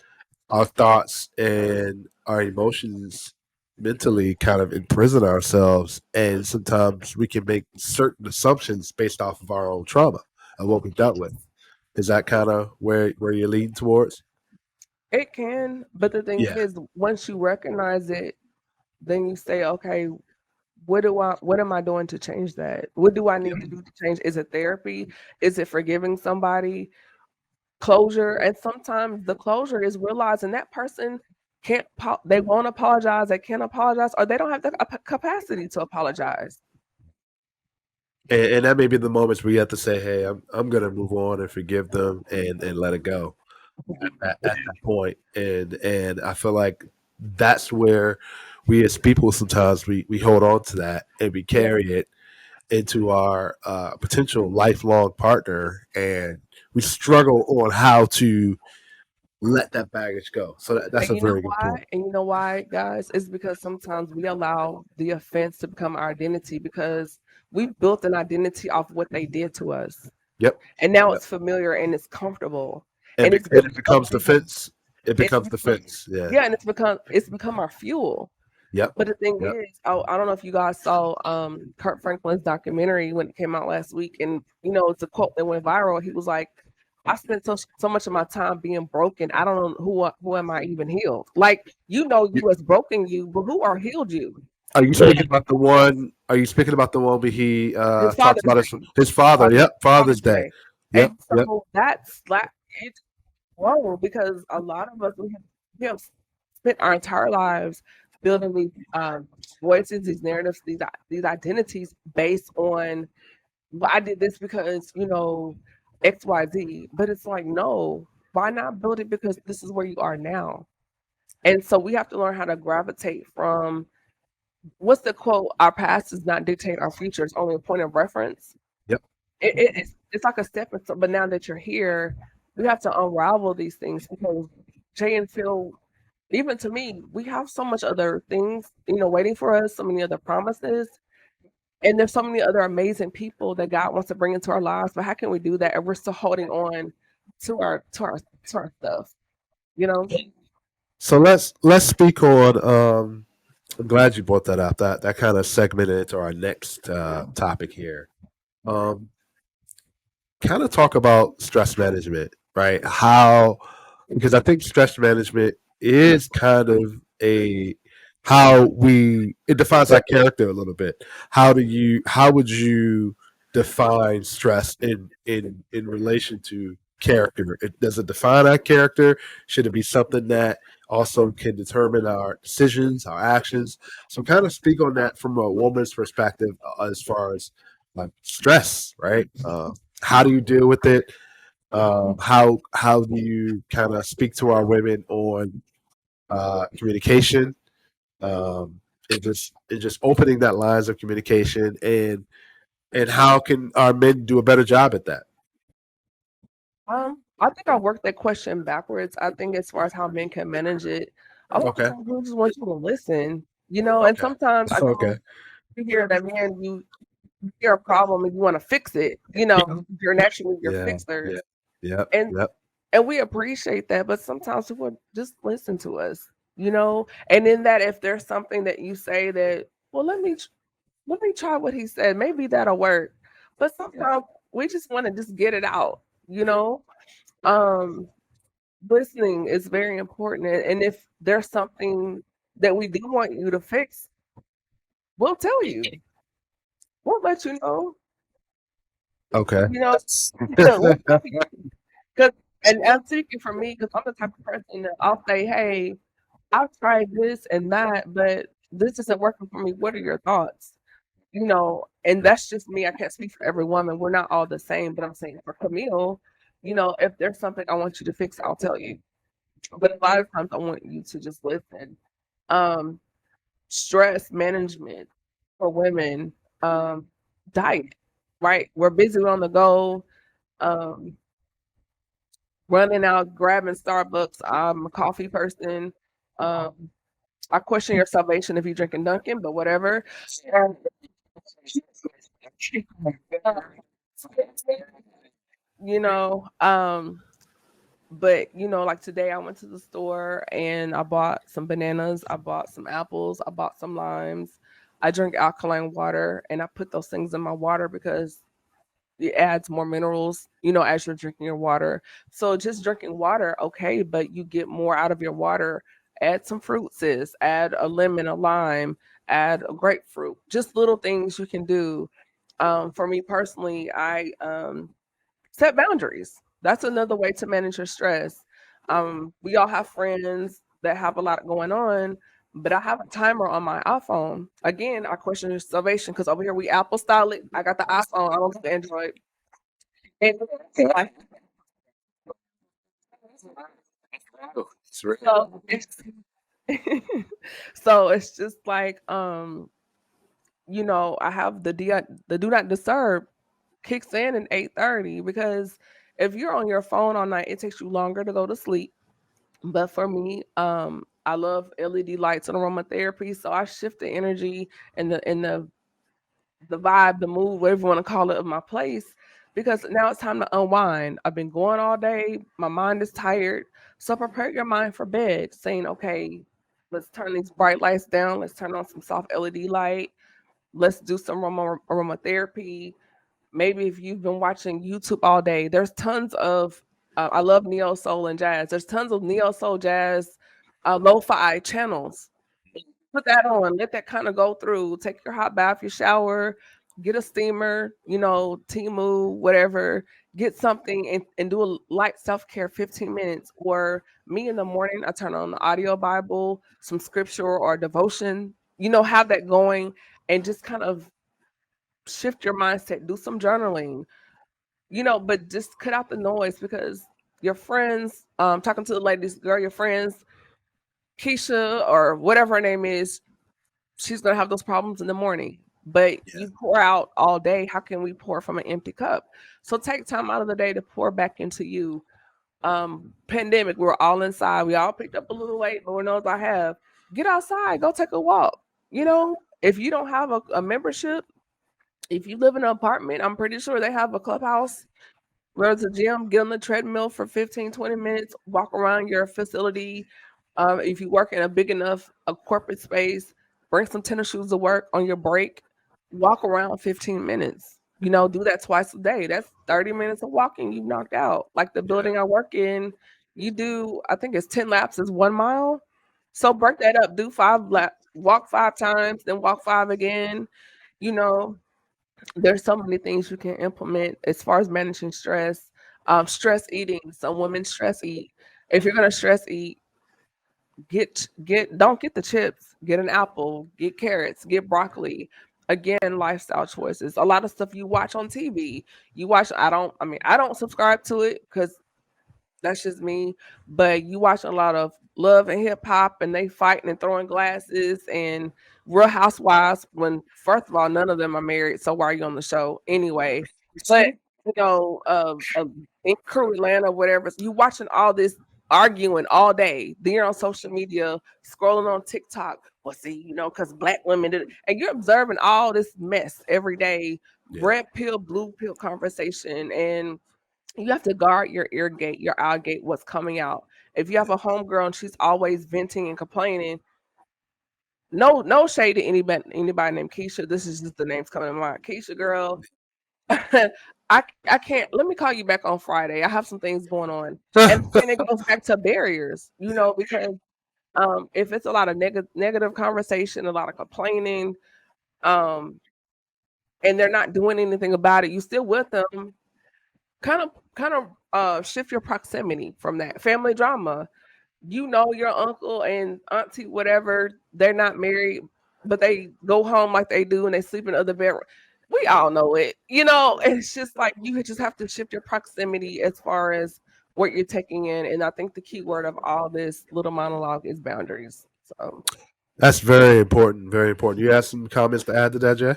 S1: our thoughts and our emotions mentally kind of imprison ourselves, and sometimes we can make certain assumptions based off of our own trauma and what we've dealt with. Is that kind of where you're leading towards?
S3: It can, but the thing
S1: Yeah.
S3: is, once you recognize it, then you say, okay, what am I doing to change that? What do I need to do to change? Is it therapy? Is it forgiving somebody? Closure? And sometimes the closure is realizing that person can't, they won't apologize, they can't apologize, or they don't have the capacity to apologize.
S1: And that may be the moments where you have to say, "Hey, I'm gonna move on and forgive them and let it go." At that point, and I feel like that's where we as people sometimes we hold on to that and we carry it into our potential lifelong partner, and we struggle on how to let that baggage go. So that's
S3: And
S1: a
S3: you know
S1: very good
S3: why?
S1: point.
S3: And you know why, guys? It's because sometimes we allow the offense to become our identity because we've built an identity off what they did to us.
S1: Yep.
S3: And now
S1: Yep.
S3: it's familiar and it's comfortable.
S1: And
S3: And it's
S1: it becomes defense. It
S3: it's
S1: becomes defense. Yeah.
S3: yeah, and it's become our fuel.
S1: Yep.
S3: But the thing
S1: Yep.
S3: is, I don't know if you guys saw Kurt Franklin's documentary when it came out last week, and you know, it's a quote that went viral. He was like, I spent so much of my time being broken. I don't know who am I even healed? Like, you know, you has broken you, but who are healed you?
S1: Are you speaking about the one? Are you speaking about the one where he
S3: His
S1: talks
S3: Father's
S1: about
S3: Day.
S1: his father? Yep, Father's Day.
S3: Day.
S1: Yep,
S3: And
S1: yep.
S3: so that's like it's wrong because a lot of us we have spent our entire lives building these voices, these narratives, these identities based on well, I did this because you know XYZ. But it's like no, why not build it because this is where you are now? And so we have to learn how to gravitate from what's the quote? Our past does not dictate our future; it's only a point of reference.
S1: Yep.
S3: It's like a stepping stone. But now that you're here, we have to unravel these things because Jay and Phil, even to me, we have so much other things, you know, waiting for us, so many other promises. And there's so many other amazing people that God wants to bring into our lives. But how can we do that if we're still holding on to our stuff? You know?
S1: So let's speak on. I'm glad you brought that up. That kind of segmented into our next topic here. Um, Kind of talk about stress management, right? How because I think stress management is kind of a how we it defines our character a little bit. How would you define stress in relation to character? Does it define our character? Should it be something that also can determine our decisions, our actions? So kind of speak on that from a woman's perspective as far as like stress, right? How do you deal with it? How do you kind of speak to our women on communication? It just opening that lines of communication and how can our men do a better job at that?
S3: I think I worked that question backwards. I think as far as how men can manage it, a lot
S1: Okay.
S3: of times we just want you to listen, you know, and sometimes I know
S1: Okay.
S3: you hear that man, you hear a problem and you want to fix it, you know, you're naturally your
S1: Yeah.
S3: fixers.
S1: Yep.
S3: And
S1: Yep.
S3: and we appreciate that, but sometimes people just listen to us, you know. And in that, if there's something that you say that, well, let me try what he said, maybe that'll work. But sometimes we just want to just get it out, you know. Um, Listening is very important, and if there's something that we do want you to fix, we'll tell you. We'll let you know.
S1: Okay.
S3: You know, we'll tell you. 'Cause and I'm speaking for me because I'm the type of person that I'll say, "Hey, I've tried this and that, but this isn't working for me. What are your thoughts?" You know, and that's just me. I can't speak for every woman. We're not all the same, but I'm saying for Camille, you know, if there's something I want you to fix, I'll tell you. But a lot of times I want you to just listen. Um, Stress management for women, diet, right? We're busy on the go. Um, Running out, grabbing Starbucks. I'm a coffee person. Um, I question your salvation if you're drinking Dunkin', but whatever. And you know. But like today I went to the store and I bought some bananas, I bought some apples, I bought some limes. I drink alkaline water and I put those things in my water because it adds more minerals, as you're drinking your water. So just drinking water, okay, but you get more out of your water. Add some fruit, sis. Add a lemon, a lime, add a grapefruit. Just little things you can do. For me personally, I set boundaries. That's another way to manage your stress. We all have friends that have a lot going on, but I have a timer on my iPhone. Again, I question your salvation because over here we Apple style it. I got the iPhone. I don't use the Android. And
S1: It's real.
S3: so it's, so it's just like I have the do not disturb kicks in at 8:30 because if you're on your phone all night, it takes you longer to go to sleep. But for me, I love LED lights and aromatherapy, so I shift the energy and the vibe, the mood, whatever you want to call it, of my place because now it's time to unwind. I've been going all day, my mind is tired. So prepare your mind for bed, saying, okay, let's turn these bright lights down, let's turn on some soft LED light, let's do some aromatherapy. Maybe if you've been watching YouTube all day, there's tons of I love neo soul and jazz. There's tons of neo soul jazz lo-fi channels. Put that on, let that kind of go through. Take your hot bath, your shower, get a steamer, Timu, whatever. Get something and do a light self-care 15 minutes. Or me in the morning, I turn on the audio Bible, some scripture or devotion, have that going and just kind of shift your mindset, do some journaling, but just cut out the noise because your friends, talking to the ladies, girl, your friends, Keisha or whatever her name is, she's gonna have those problems in the morning. But you pour out all day. How can we pour from an empty cup? So take time out of the day to pour back into you. Pandemic, we were all inside. We all picked up a little weight. Lord knows I have. Get outside, go take a walk. If you don't have a membership, if you live in an apartment, I'm pretty sure they have a clubhouse. There's a gym, get on the treadmill for 15, 20 minutes, walk around your facility. If you work in a big enough a corporate space, bring some tennis shoes to work on your break, walk around 15 minutes. Do that twice a day. That's 30 minutes of walking you've knocked out. Like the building I work in, you do, I think it's 10 laps is 1 mile. So break that up, do 5 laps, walk 5 times, then walk 5 again. You know, there's so many things you can implement as far as managing stress. Stress eating. Some women stress eat. If you're gonna stress eat, don't get the chips. Get an apple. Get carrots. Get broccoli. Again, lifestyle choices. A lot of stuff you watch on TV. You watch. I don't subscribe to it because that's just me. But you watch a lot of Love and Hip Hop, and they fighting and throwing glasses and Real Housewives. When first of all, none of them are married, so why are you on the show anyway? But in Crew Atlanta, whatever, you watching all this arguing all day. Then you're on social media, scrolling on TikTok. Well, see, because black women did it, and you're observing all this mess every day. Red pill, blue pill conversation, and you have to guard your ear gate, your eye gate, what's coming out. If you have a homegirl and she's always venting and complaining, no shade to anybody named Keisha. This is just the names coming to mind. Keisha, girl, I can't. Let me call you back on Friday. I have some things going on, and it goes back to barriers, because if it's a lot of negative conversation, a lot of complaining, and they're not doing anything about it, you still with them. Kind of shift your proximity from that family drama. Your uncle and auntie, whatever, they're not married, but they go home like they do and they sleep in other bedrooms. We all know it. It's just like you just have to shift your proximity as far as what you're taking in. And I think the key word of all this little monologue is boundaries. So
S1: That's very important. Very important. You have some comments to add to that, Jay?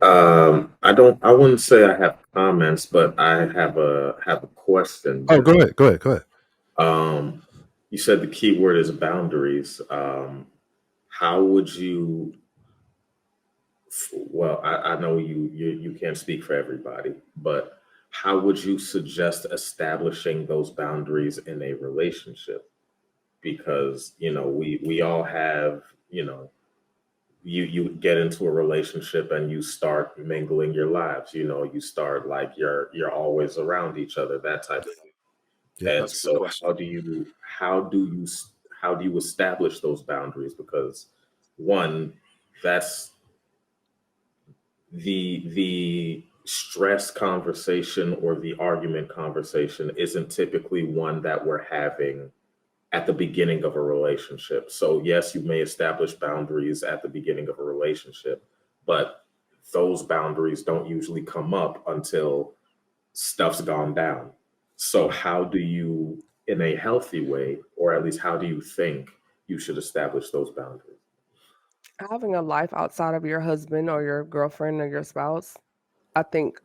S2: I wouldn't say I have comments, but I have a question.
S1: Oh, go ahead.
S2: You said the key word is boundaries. How would you? Well, I know you can't speak for everybody, but how would you suggest establishing those boundaries in a relationship? Because, we all have, you get into a relationship and you start mingling your lives, you start like you're always around each other, that type of thing.
S1: Yeah,
S2: And
S1: that's a good
S2: so
S1: question.
S2: how do you establish those boundaries? Because one, that's the stress conversation or the argument conversation isn't typically one that we're having at the beginning of a relationship. So yes, you may establish boundaries at the beginning of a relationship, but those boundaries don't usually come up until stuff's gone down. So how do you, in a healthy way, or at least how do you think you should establish those boundaries?
S3: Having a life outside of your husband or your girlfriend or your spouse, I think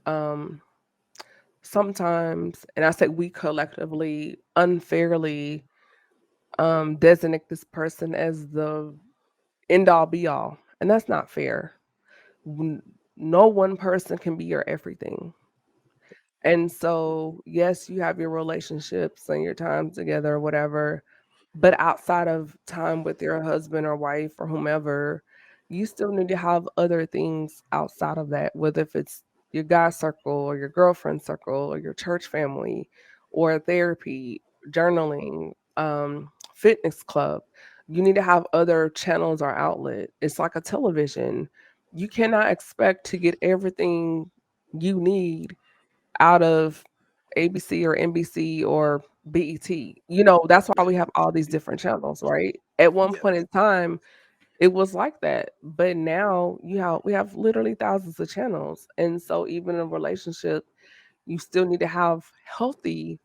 S3: sometimes, and I say we collectively unfairly designate this person as the end all be all, and that's not fair. No one person can be your everything. And so, yes, you have your relationships and your time together or whatever, but outside of time with your husband or wife or whomever, you still need to have other things outside of that, whether if it's your guy circle or your girlfriend circle or your church family or therapy, journaling, fitness club. You need to have other channels or outlet. It's like a television. You cannot expect to get everything you need out of ABC or NBC or BET. That's why we have all these different channels, right? At one
S1: Yeah.
S3: point in time, it was like that, but now we have literally thousands of channels, and so even in a relationship, you still need to have healthy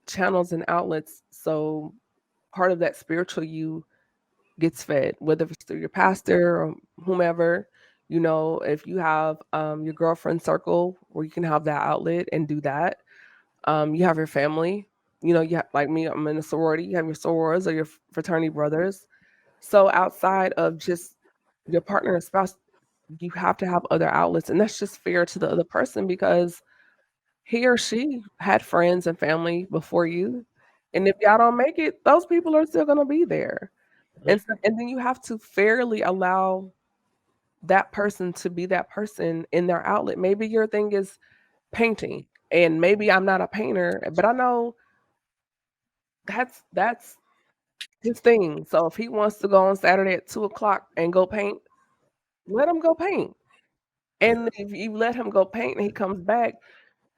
S3: channels and outlets. So part of that spiritual you gets fed, whether it's through your pastor or whomever. If you have your girlfriend circle where you can have that outlet and do that. You have your family. You have, like me, I'm in a sorority. You have your sorors or your fraternity brothers. So outside of just your partner and spouse, you have to have other outlets, and that's just fair to the other person because he or she had friends and family before you, and if y'all don't make it, those people are still gonna be there, and then you have to fairly allow that person to be that person in their outlet. Maybe your thing is painting, and maybe I'm not a painter, but I know that's his thing. So if he wants to go on Saturday at 2 o'clock and go paint, let him go paint. And if you let him go paint and he comes back,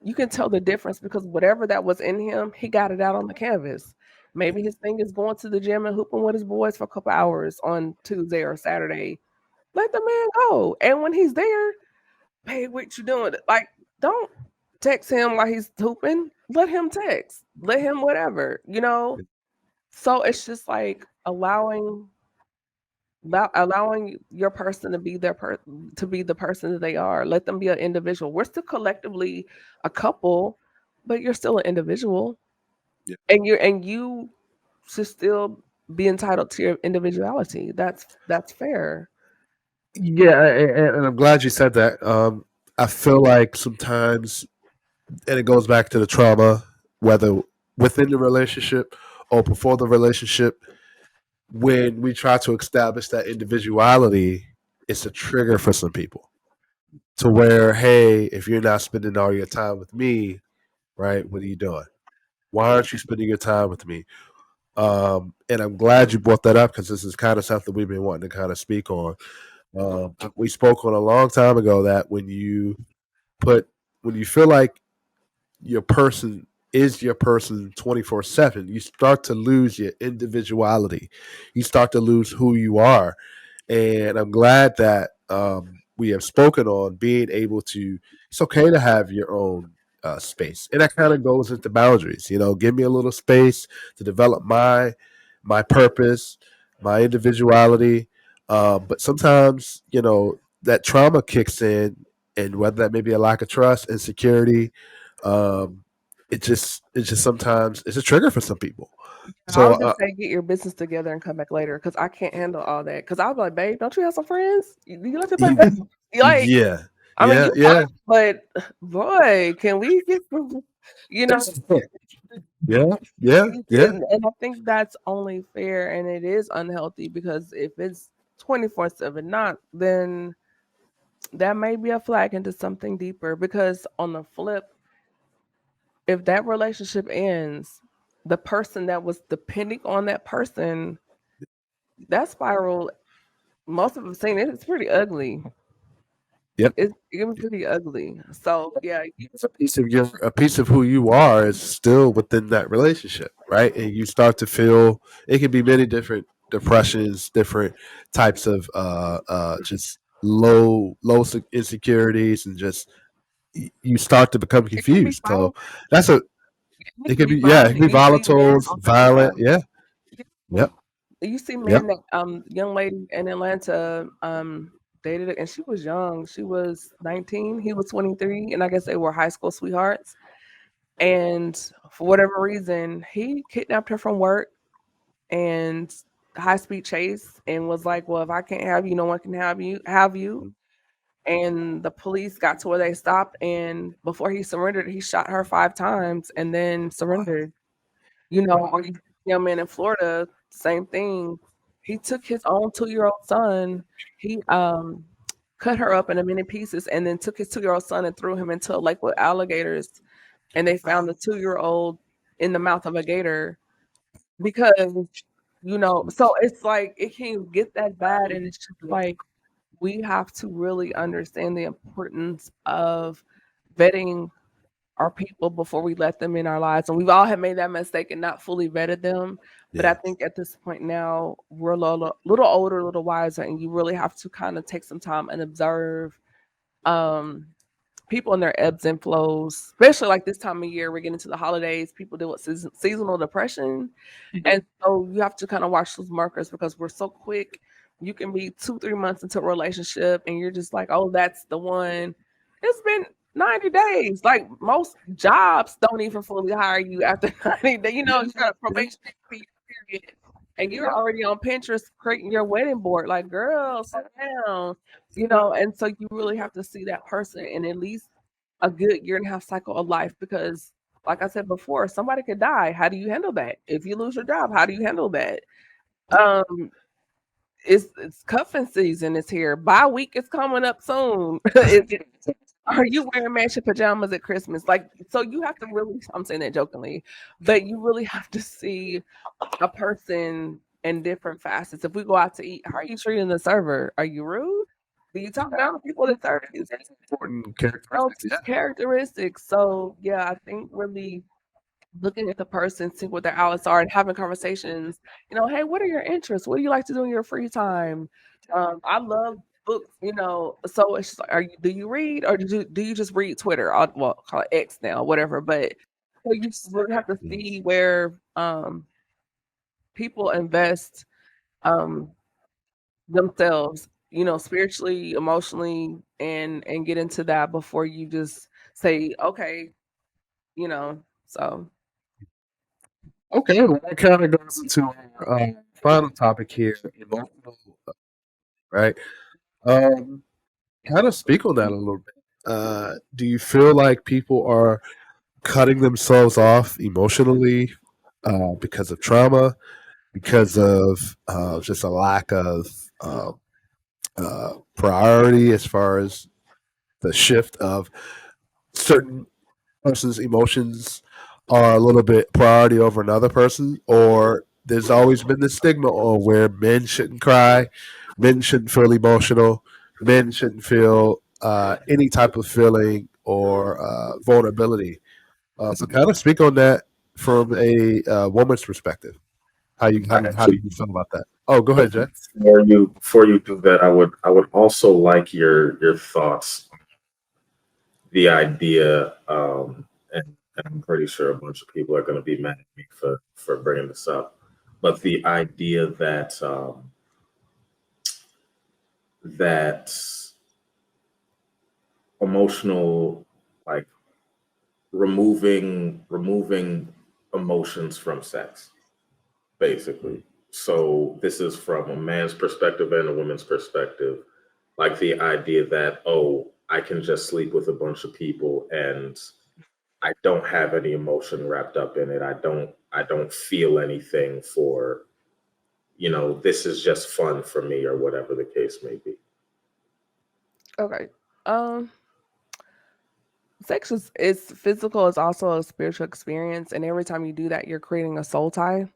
S3: you can tell the difference because whatever that was in him, he got it out on the canvas. Maybe his thing is going to the gym and hooping with his boys for a couple hours on Tuesday or Saturday. Let the man go. And when he's there, hey, what you doing? Like, don't text him while he's hooping. Let him text. Let him whatever. So it's just like allowing your person to be to be the person that they are. Let them be an individual. We're still collectively a couple, but you're still an individual,
S1: Yeah.
S3: and you should still be entitled to your individuality. That's fair.
S1: Yeah, and I'm glad you said that. I feel like sometimes, and it goes back to the trauma, whether within the relationship or before the relationship, when we try to establish that individuality, it's a trigger for some people to where, hey, if you're not spending all your time with me, right, what are you doing? Why aren't you spending your time with me? And I'm glad you brought that up because this is kind of something we've been wanting to kind of speak on. We spoke on a long time ago that put when you feel like your person is your person 24/7, you start to lose your individuality. You start to lose who you are. And I'm glad that we have spoken on being able to, it's okay to have your own space. And that kind of goes into boundaries. Give me a little space to develop my purpose, my individuality. But sometimes, that trauma kicks in, and whether that may be a lack of trust, insecurity, um, it's just sometimes it's a trigger for some people.
S3: I
S1: So
S3: would just say get your business together and come back later because I can't handle all that. Because I was like, babe, don't you have some friends? You let me play basketball. Like,
S1: yeah,
S3: I mean,
S1: Yeah,
S3: you
S1: yeah.
S3: but boy, can we get you know,
S1: Yeah, yeah, yeah,
S3: and I think that's only fair and it is unhealthy because if it's 24/7 not, then that may be a flag into something deeper because on the flip, if that relationship ends, the person that was depending on that person, that spiral, most of them seen it, it's pretty ugly.
S1: yep.
S3: It was pretty ugly. So yeah,
S1: It's a piece of who you are is still within that relationship, right? And you start to feel it can be many different depressions, different types of just insecurities, and just you start to become
S3: it can be
S1: confused. So
S3: violent.
S1: that's a
S3: It
S1: it
S3: can
S1: can
S3: be
S1: be, yeah, it
S3: violent.
S1: can be
S3: You see men
S1: volatile,
S3: on
S1: violent. Yeah, yep,
S3: you see
S1: yep.
S3: men that young lady in Atlanta dated and she was young. She was 19, he was 23, and I guess they were high school sweethearts. And for whatever reason, he kidnapped her from work and high speed chase and was like, "Well, if I can't have you, no one can have you." And the police got to where they stopped, and before he surrendered, he shot her 5 times and then surrendered. Or young man in Florida, same thing. He took his own 2-year-old son. He cut her up into many pieces and then took his 2-year-old son and threw him into a lake with alligators. And they found the 2-year-old in the mouth of a gator because so it's like it can get that bad, and it's just like we have to really understand the importance of vetting our people before we let them in our lives. And we've all have made that mistake and not fully vetted them. But I
S1: Yeah,
S3: think at this point now we're a little older, a little wiser, and you really have to kind of take some time and observe um people and their ebbs and flows, especially like this time of year. We're getting to the holidays. People deal with seasonal depression, and so you have to kind of watch those markers because we're so quick. You can be 2-3 months into a relationship, and you're just like, "Oh, that's the one." It's been 90 days. Like most jobs don't even fully hire you after 90 days. You got a probation period, and you're already on Pinterest creating your wedding board. Like, girl, sit down. And so you really have to see that person in at least a good year and a half cycle of life because like I said before, somebody could die. How do you handle that? If you lose your job, how do you handle that? Um, it's cuffing season is here. Bye week is coming up soon. Are you wearing matching pajamas at Christmas? Like, so you have to really, I'm saying that jokingly, but you really have to see a person in different facets. If we go out to eat, how are you treating the server? Are you rude? Do you talk down to people that serve you?
S1: important
S3: Oh,
S1: characteristics. Yeah,
S3: characteristics. So yeah, I think really looking at the person, seeing what their outlets are, and having conversations. Hey, what are your interests? What do you like to do in your free time? I love books. So it's just like, do you read or do you just read Twitter? Well, call it X now, whatever. But so you just really have to see where people invest um themselves, spiritually, emotionally, and get into that before you just say, okay, so
S1: okay, well, that kind of goes into our final topic here, emotional, right? Um, Kind of speak on that a little bit. Do you feel like people are cutting themselves off emotionally because of trauma, because of just a lack of priority as far as the shift of certain person's emotions are a little bit priority over another person, or there's always been the stigma on where men shouldn't cry, men shouldn't feel emotional, men shouldn't feel any type of feeling or vulnerability. So, kind of speak on that from a woman's perspective. How do you feel about that? Oh, go ahead, Jay.
S2: Before you do that, I would also like your thoughts. The idea, and I'm pretty sure a bunch of people are going to be mad at me for bringing this up, but the idea that emotional, like removing emotions from sex, basically. So this is from a man's perspective and a woman's perspective. Like the idea that, oh, I can just sleep with a bunch of people and I don't have any emotion wrapped up in it. I don't feel anything for, this is just fun for me or whatever the case may be.
S3: Okay. Sex is physical, it's also a spiritual experience, and every time you do that, you're creating a soul tie.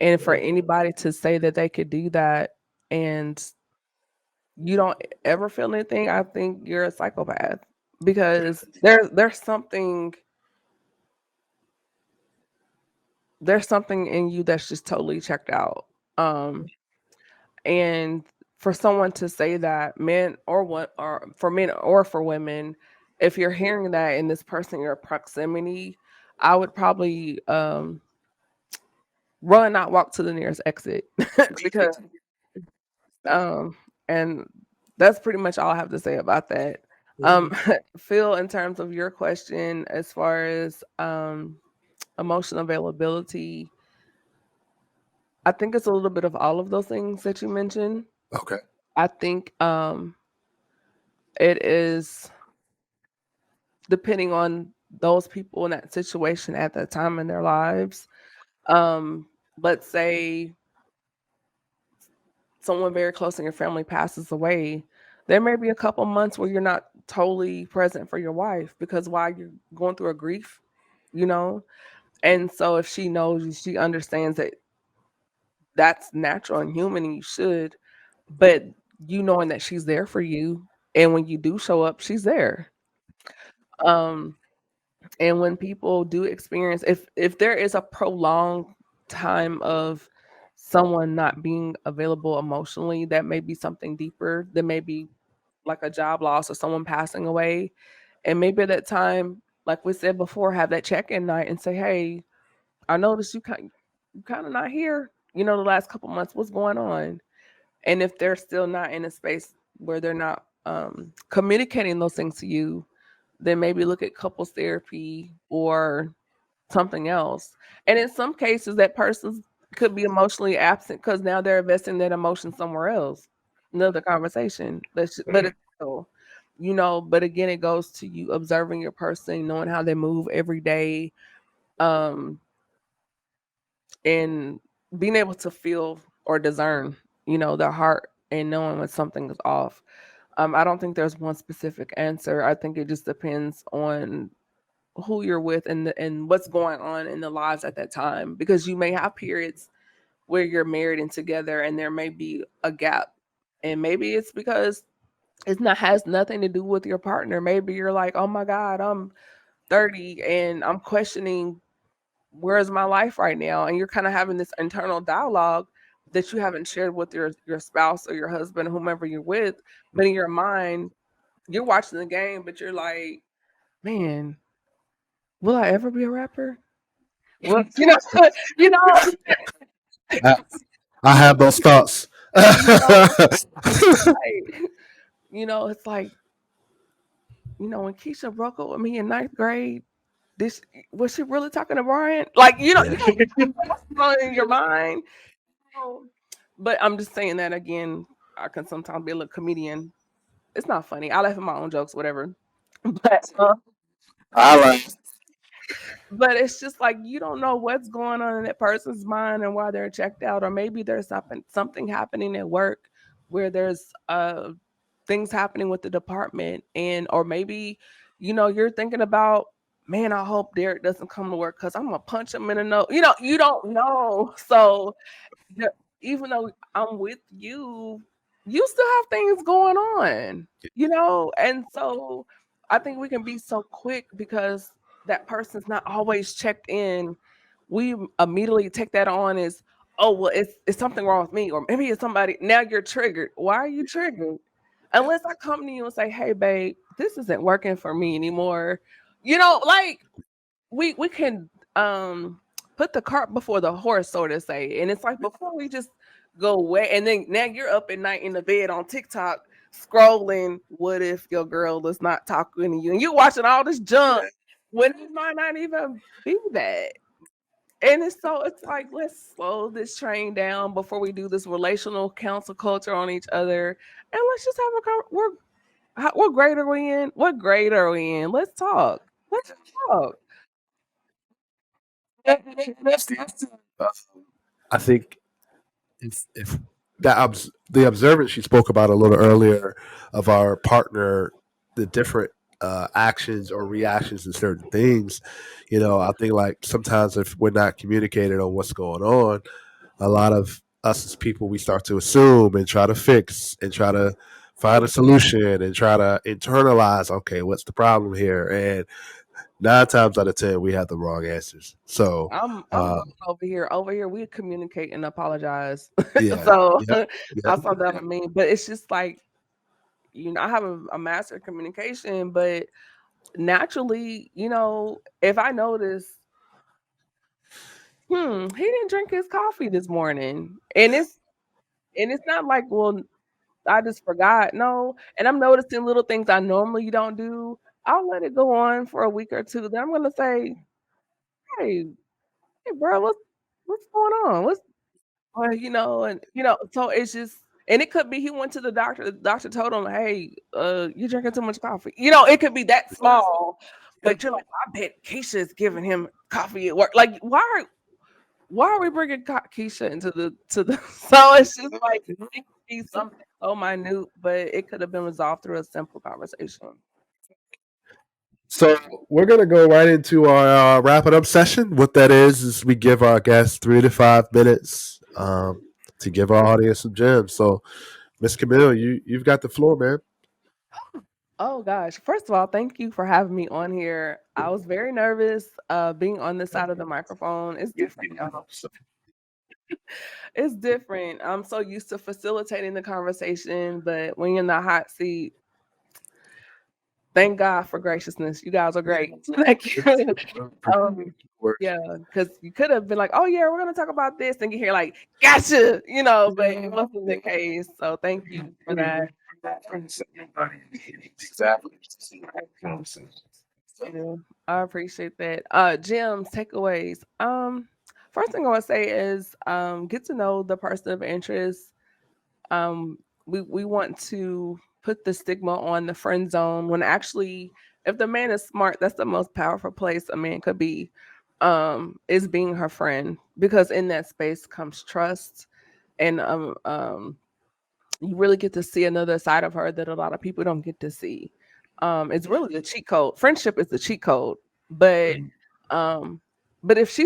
S3: And for anybody to say that they could do that and you don't ever feel anything, I think you're a psychopath, because there's something in you that's just totally checked out. And for someone to say that, men or what, or for men or for women, if you're hearing that in this person in your proximity, I would probably run, not walk to the nearest exit. Because and that's pretty much all I have to say about that. Phil, in terms of your question, as far as emotional availability, I think it's a little bit of all of those things that you mentioned.
S1: Okay.
S3: I think it is depending on those people in that situation at that time in their lives. Let's say someone very close in your family passes away, there may be a couple months where you're not totally present for your wife, because while you're going through a grief, you know? And so if she knows you, she understands that that's natural and human and you should, but you knowing that she's there for you, and when you do show up, she's there. Um, and when people do experience, if there is a prolonged time of someone not being available emotionally, that may be something deeper. That may be like a job loss or someone passing away. And maybe at that time, like we said before, have that check-in night and say, hey, I noticed you kind of not here, the last couple months. What's going on? And if they're still not in a space where they're not communicating those things to you, then maybe look at couples therapy or something else. And in some cases, that person could be emotionally absent because now they're investing that emotion somewhere else. Another conversation. But it's still, but again, it goes to you observing your person, knowing how they move every day, and being able to feel or discern, their heart, and knowing when something is off. I don't think there's one specific answer. I think it just depends on who you're with and what's going on in the lives at that time, because you may have periods where you're married and together and there may be a gap, and maybe it's because has nothing to do with your partner. Maybe you're like, oh my god, I'm 30 and I'm questioning where's my life right now, and you're kind of having this internal dialogue that you haven't shared with your spouse or your husband or whomever you're with, but in your mind you're watching the game, but you're like, man, will I ever be a rapper? Well, you know,
S1: I have those thoughts.
S3: like, it's like, when Keisha broke up with me in 9th grade, was she really talking to Brian? Like, what's going on in your mind. But I'm just saying that again, I can sometimes be a little comedian. It's not funny. I laugh at my own jokes, whatever. But
S1: I like.
S3: But it's just like you don't know what's going on in that person's mind and why they're checked out, or maybe there's something happening at work where there's things happening with the department, and or maybe you're thinking about, man, I hope Derek doesn't come to work because I'm gonna punch him in the nose. You don't know. So even though I'm with you, you still have things going on, and so I think we can be so quick because that person's not always checked in. We immediately take that on as, oh, well, it's something wrong with me, or maybe it's somebody. Now you're triggered. Why are you triggered? Unless I come to you and say, hey, babe, this isn't working for me anymore. Like we can put the cart before the horse, so to say. And it's like, before we just go away, and then now you're up at night in the bed on TikTok scrolling, what if your girl is not talking to you, and you're watching all this junk when it might not even be that. And it's like, let's slow this train down before we do this relational counsel culture on each other, and let's just have What grade are we in? What grade are we in? Let's talk. Let's talk.
S1: That's the I think if the observance she spoke about a little earlier of our partner, the different actions or reactions to certain things, I think like sometimes if we're not communicated on what's going on, a lot of us as people we start to assume and try to fix and try to find a solution and try to internalize. Okay, what's the problem here? And 9 times out of 10, we have the wrong answers. So,
S3: I'm going over here. Over here, we communicate and apologize.
S1: yeah,
S3: So
S1: yep, yep.
S3: that's what that mean. But it's just like, I have a master of communication, but naturally, if I notice, he didn't drink his coffee this morning, and it's not like, well, I just forgot. No, and I'm noticing little things I normally don't do. I'll let it go on for a week or two. Then I'm gonna say, hey, bro, what's going on? So it's just, and it could be he went to the doctor. The doctor told him, "Hey, you're drinking too much coffee." It could be that small, but you're like, I bet Keisha's giving him coffee at work. Like, why are we bringing Keisha into the to the? So it's just like it could be something so minute, but it could have been resolved through a simple conversation.
S1: So we're gonna go right into our wrapping up session. What that is we give our guests 3 to 5 minutes to give our audience some gems. So, Miss Camille, you've got the floor, man.
S3: Oh gosh. First of all, thank you for having me on here. I was very nervous being on this side of the microphone. It's different, y'all. It's different. I'm so used to facilitating the conversation, but when you're in the hot seat, thank God for graciousness. You guys are great. Thank you. Yeah, because you could have been like, "Oh yeah, we're gonna talk about this," and you hear like, "Gotcha," but it wasn't the case. So thank you for that.
S1: Exactly.
S3: Yeah, I appreciate that. Gems, takeaways. First thing I want to say is get to know the person of interest. Um, we want to put the stigma on the friend zone when actually, if the man is smart, that's the most powerful place a man could be. Is being her friend, because in that space comes trust, and you really get to see another side of her that a lot of people don't get to see. It's really the cheat code. Friendship is the cheat code, but um, but if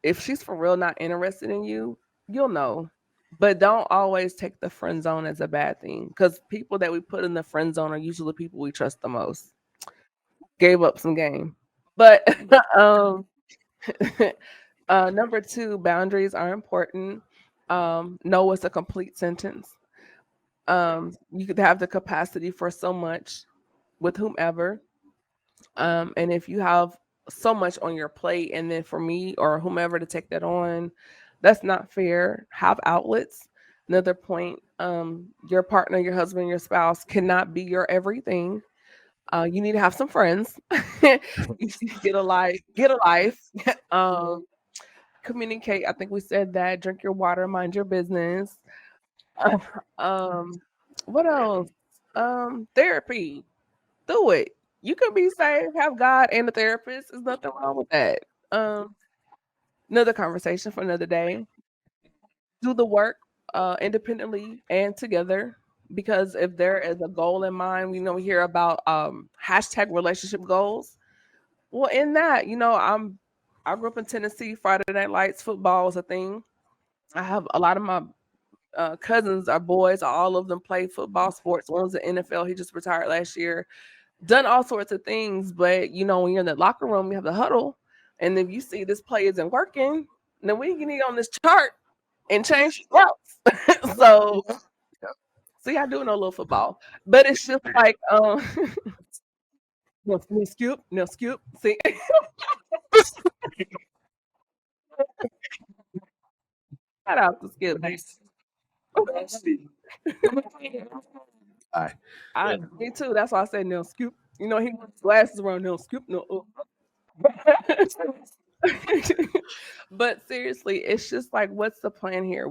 S3: if she's for real not interested in you, you'll know. But don't always take the friend zone as a bad thing, because people that we put in the friend zone are usually the people we trust the most. Gave up some game, but um, number two, boundaries are important. No is a complete sentence. You could have the capacity for so much with whomever. And if you have so much on your plate, and then for me or whomever to take that on, that's not fair. Have outlets. Another point, your partner, your husband, your spouse cannot be your everything. You need to have some friends. You need to get a life. Get a life. um, Communicate. I think we said that. Drink your water. Mind your business. um, what else? Therapy. Do it. You can be saved, have God and a therapist. There's nothing wrong with that. Um, Another conversation for another day. Do the work independently and together. Because if there is a goal in mind, we hear about hashtag relationship goals. Well, in that, I grew up in Tennessee. Friday Night Lights football was a thing. I have a lot of my cousins are boys. All of them play football sports. One's an NFL. He just retired last year. Done all sorts of things, but when you're in the locker room, you have the huddle, and if you see this play isn't working, then we can get on this chart and change routes. So, see, I do know a little football, but it's just like no skip, no skip. See, shout out to Skip. Me too. That's why I said no skip. He wears glasses around no skip, no. But seriously, it's just like, what's the plan here?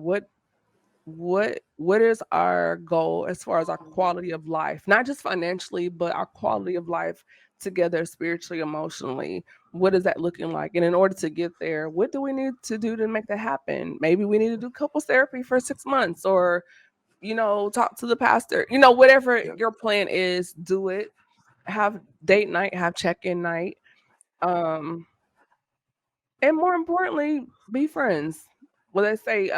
S3: what is our goal as far as our quality of life, not just financially, but our quality of life together, spiritually, emotionally. What is that looking like? And in order to get there, what do we need to do to make that happen? Maybe we need to do couples therapy for 6 months, or talk to the pastor. Whatever your plan is, do it. Have date night, have check-in night. And more importantly, be friends. Well, they say,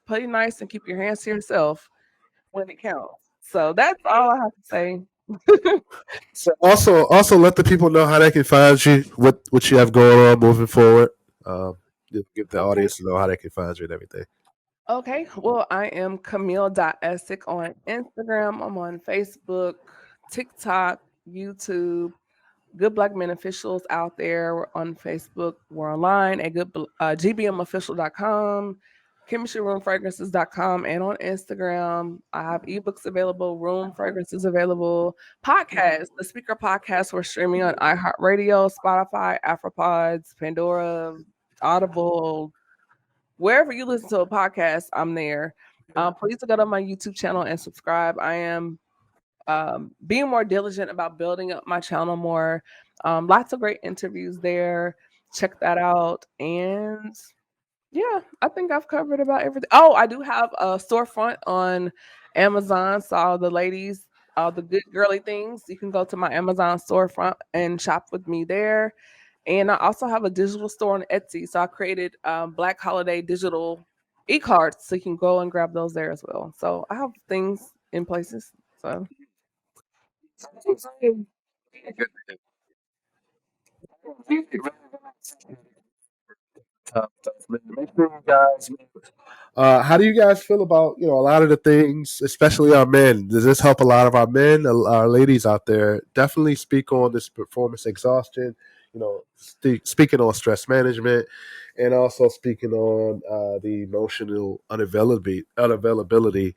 S3: play nice and keep your hands to yourself when it counts. So that's all I have to say.
S1: So also let the people know how they can find you, what you have going on moving forward. Give the audience to know how they can find you and everything.
S3: Okay, well, I am Camille.Essick on Instagram. I'm on Facebook, TikTok, YouTube. Good Black Men Officials out there. We're on Facebook. We're online at gbmofficial.com, chemistryroomfragrances.com, and on Instagram. I have ebooks available, room fragrances available, podcasts. The SpeakHer Podcast, we're streaming on iHeartRadio, Spotify, AfroPods, Pandora, Audible. Wherever you listen to a podcast, I'm there. Please go to my YouTube channel and subscribe. I am being more diligent about building up my channel more. Lots of great interviews there. Check that out. And yeah, I think I've covered about everything. Oh, I do have a storefront on Amazon. So all the ladies, all the good girly things, you can go to my Amazon storefront and shop with me there. And I also have a digital store on Etsy. So I created Black Holiday digital e-cards, so you can go and grab those there as well. So I have things in places. So
S1: How do you guys feel about a lot of the things, especially our men? Does this help a lot of our men, our ladies out there? Definitely speak on this performance exhaustion. Speaking on stress management, and also speaking on the emotional unavailability.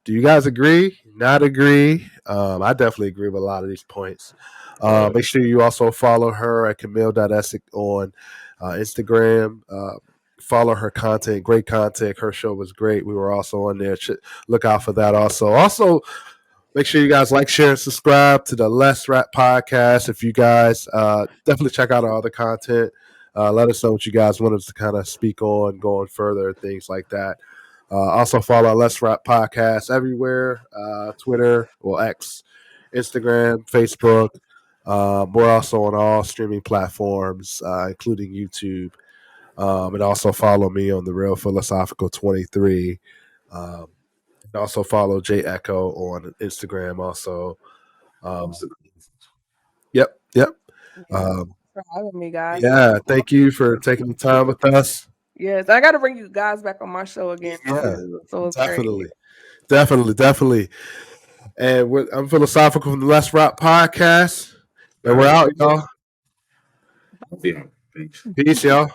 S1: Do you guys agree? Not agree? I definitely agree with a lot of these points. Make sure you also follow her at Camille.Essick on Instagram. Follow her content, great content. Her show was great. We were also on there. Look out for that also. Also, make sure you guys like, share, and subscribe to the Let's Rap podcast. If you guys definitely check out our other content. Let us know what you guys want us to kind of speak on, going further, things like that. Also follow our Let's Rap podcast everywhere, Twitter, X, Instagram, Facebook. We're also on all streaming platforms, including YouTube. And also follow me on the Real Philosophical 23. And also follow J Echo on Instagram. Also, yep.
S3: for having me, guys.
S1: Yeah, thank you for taking the time with us.
S3: Yes, I got to bring you guys back on my show again.
S1: Yeah,
S3: so it's
S1: definitely,
S3: great.
S1: definitely. And I'm Philosophical from the Let's Rock podcast, and we're out, y'all.
S2: Yeah.
S1: Peace, y'all.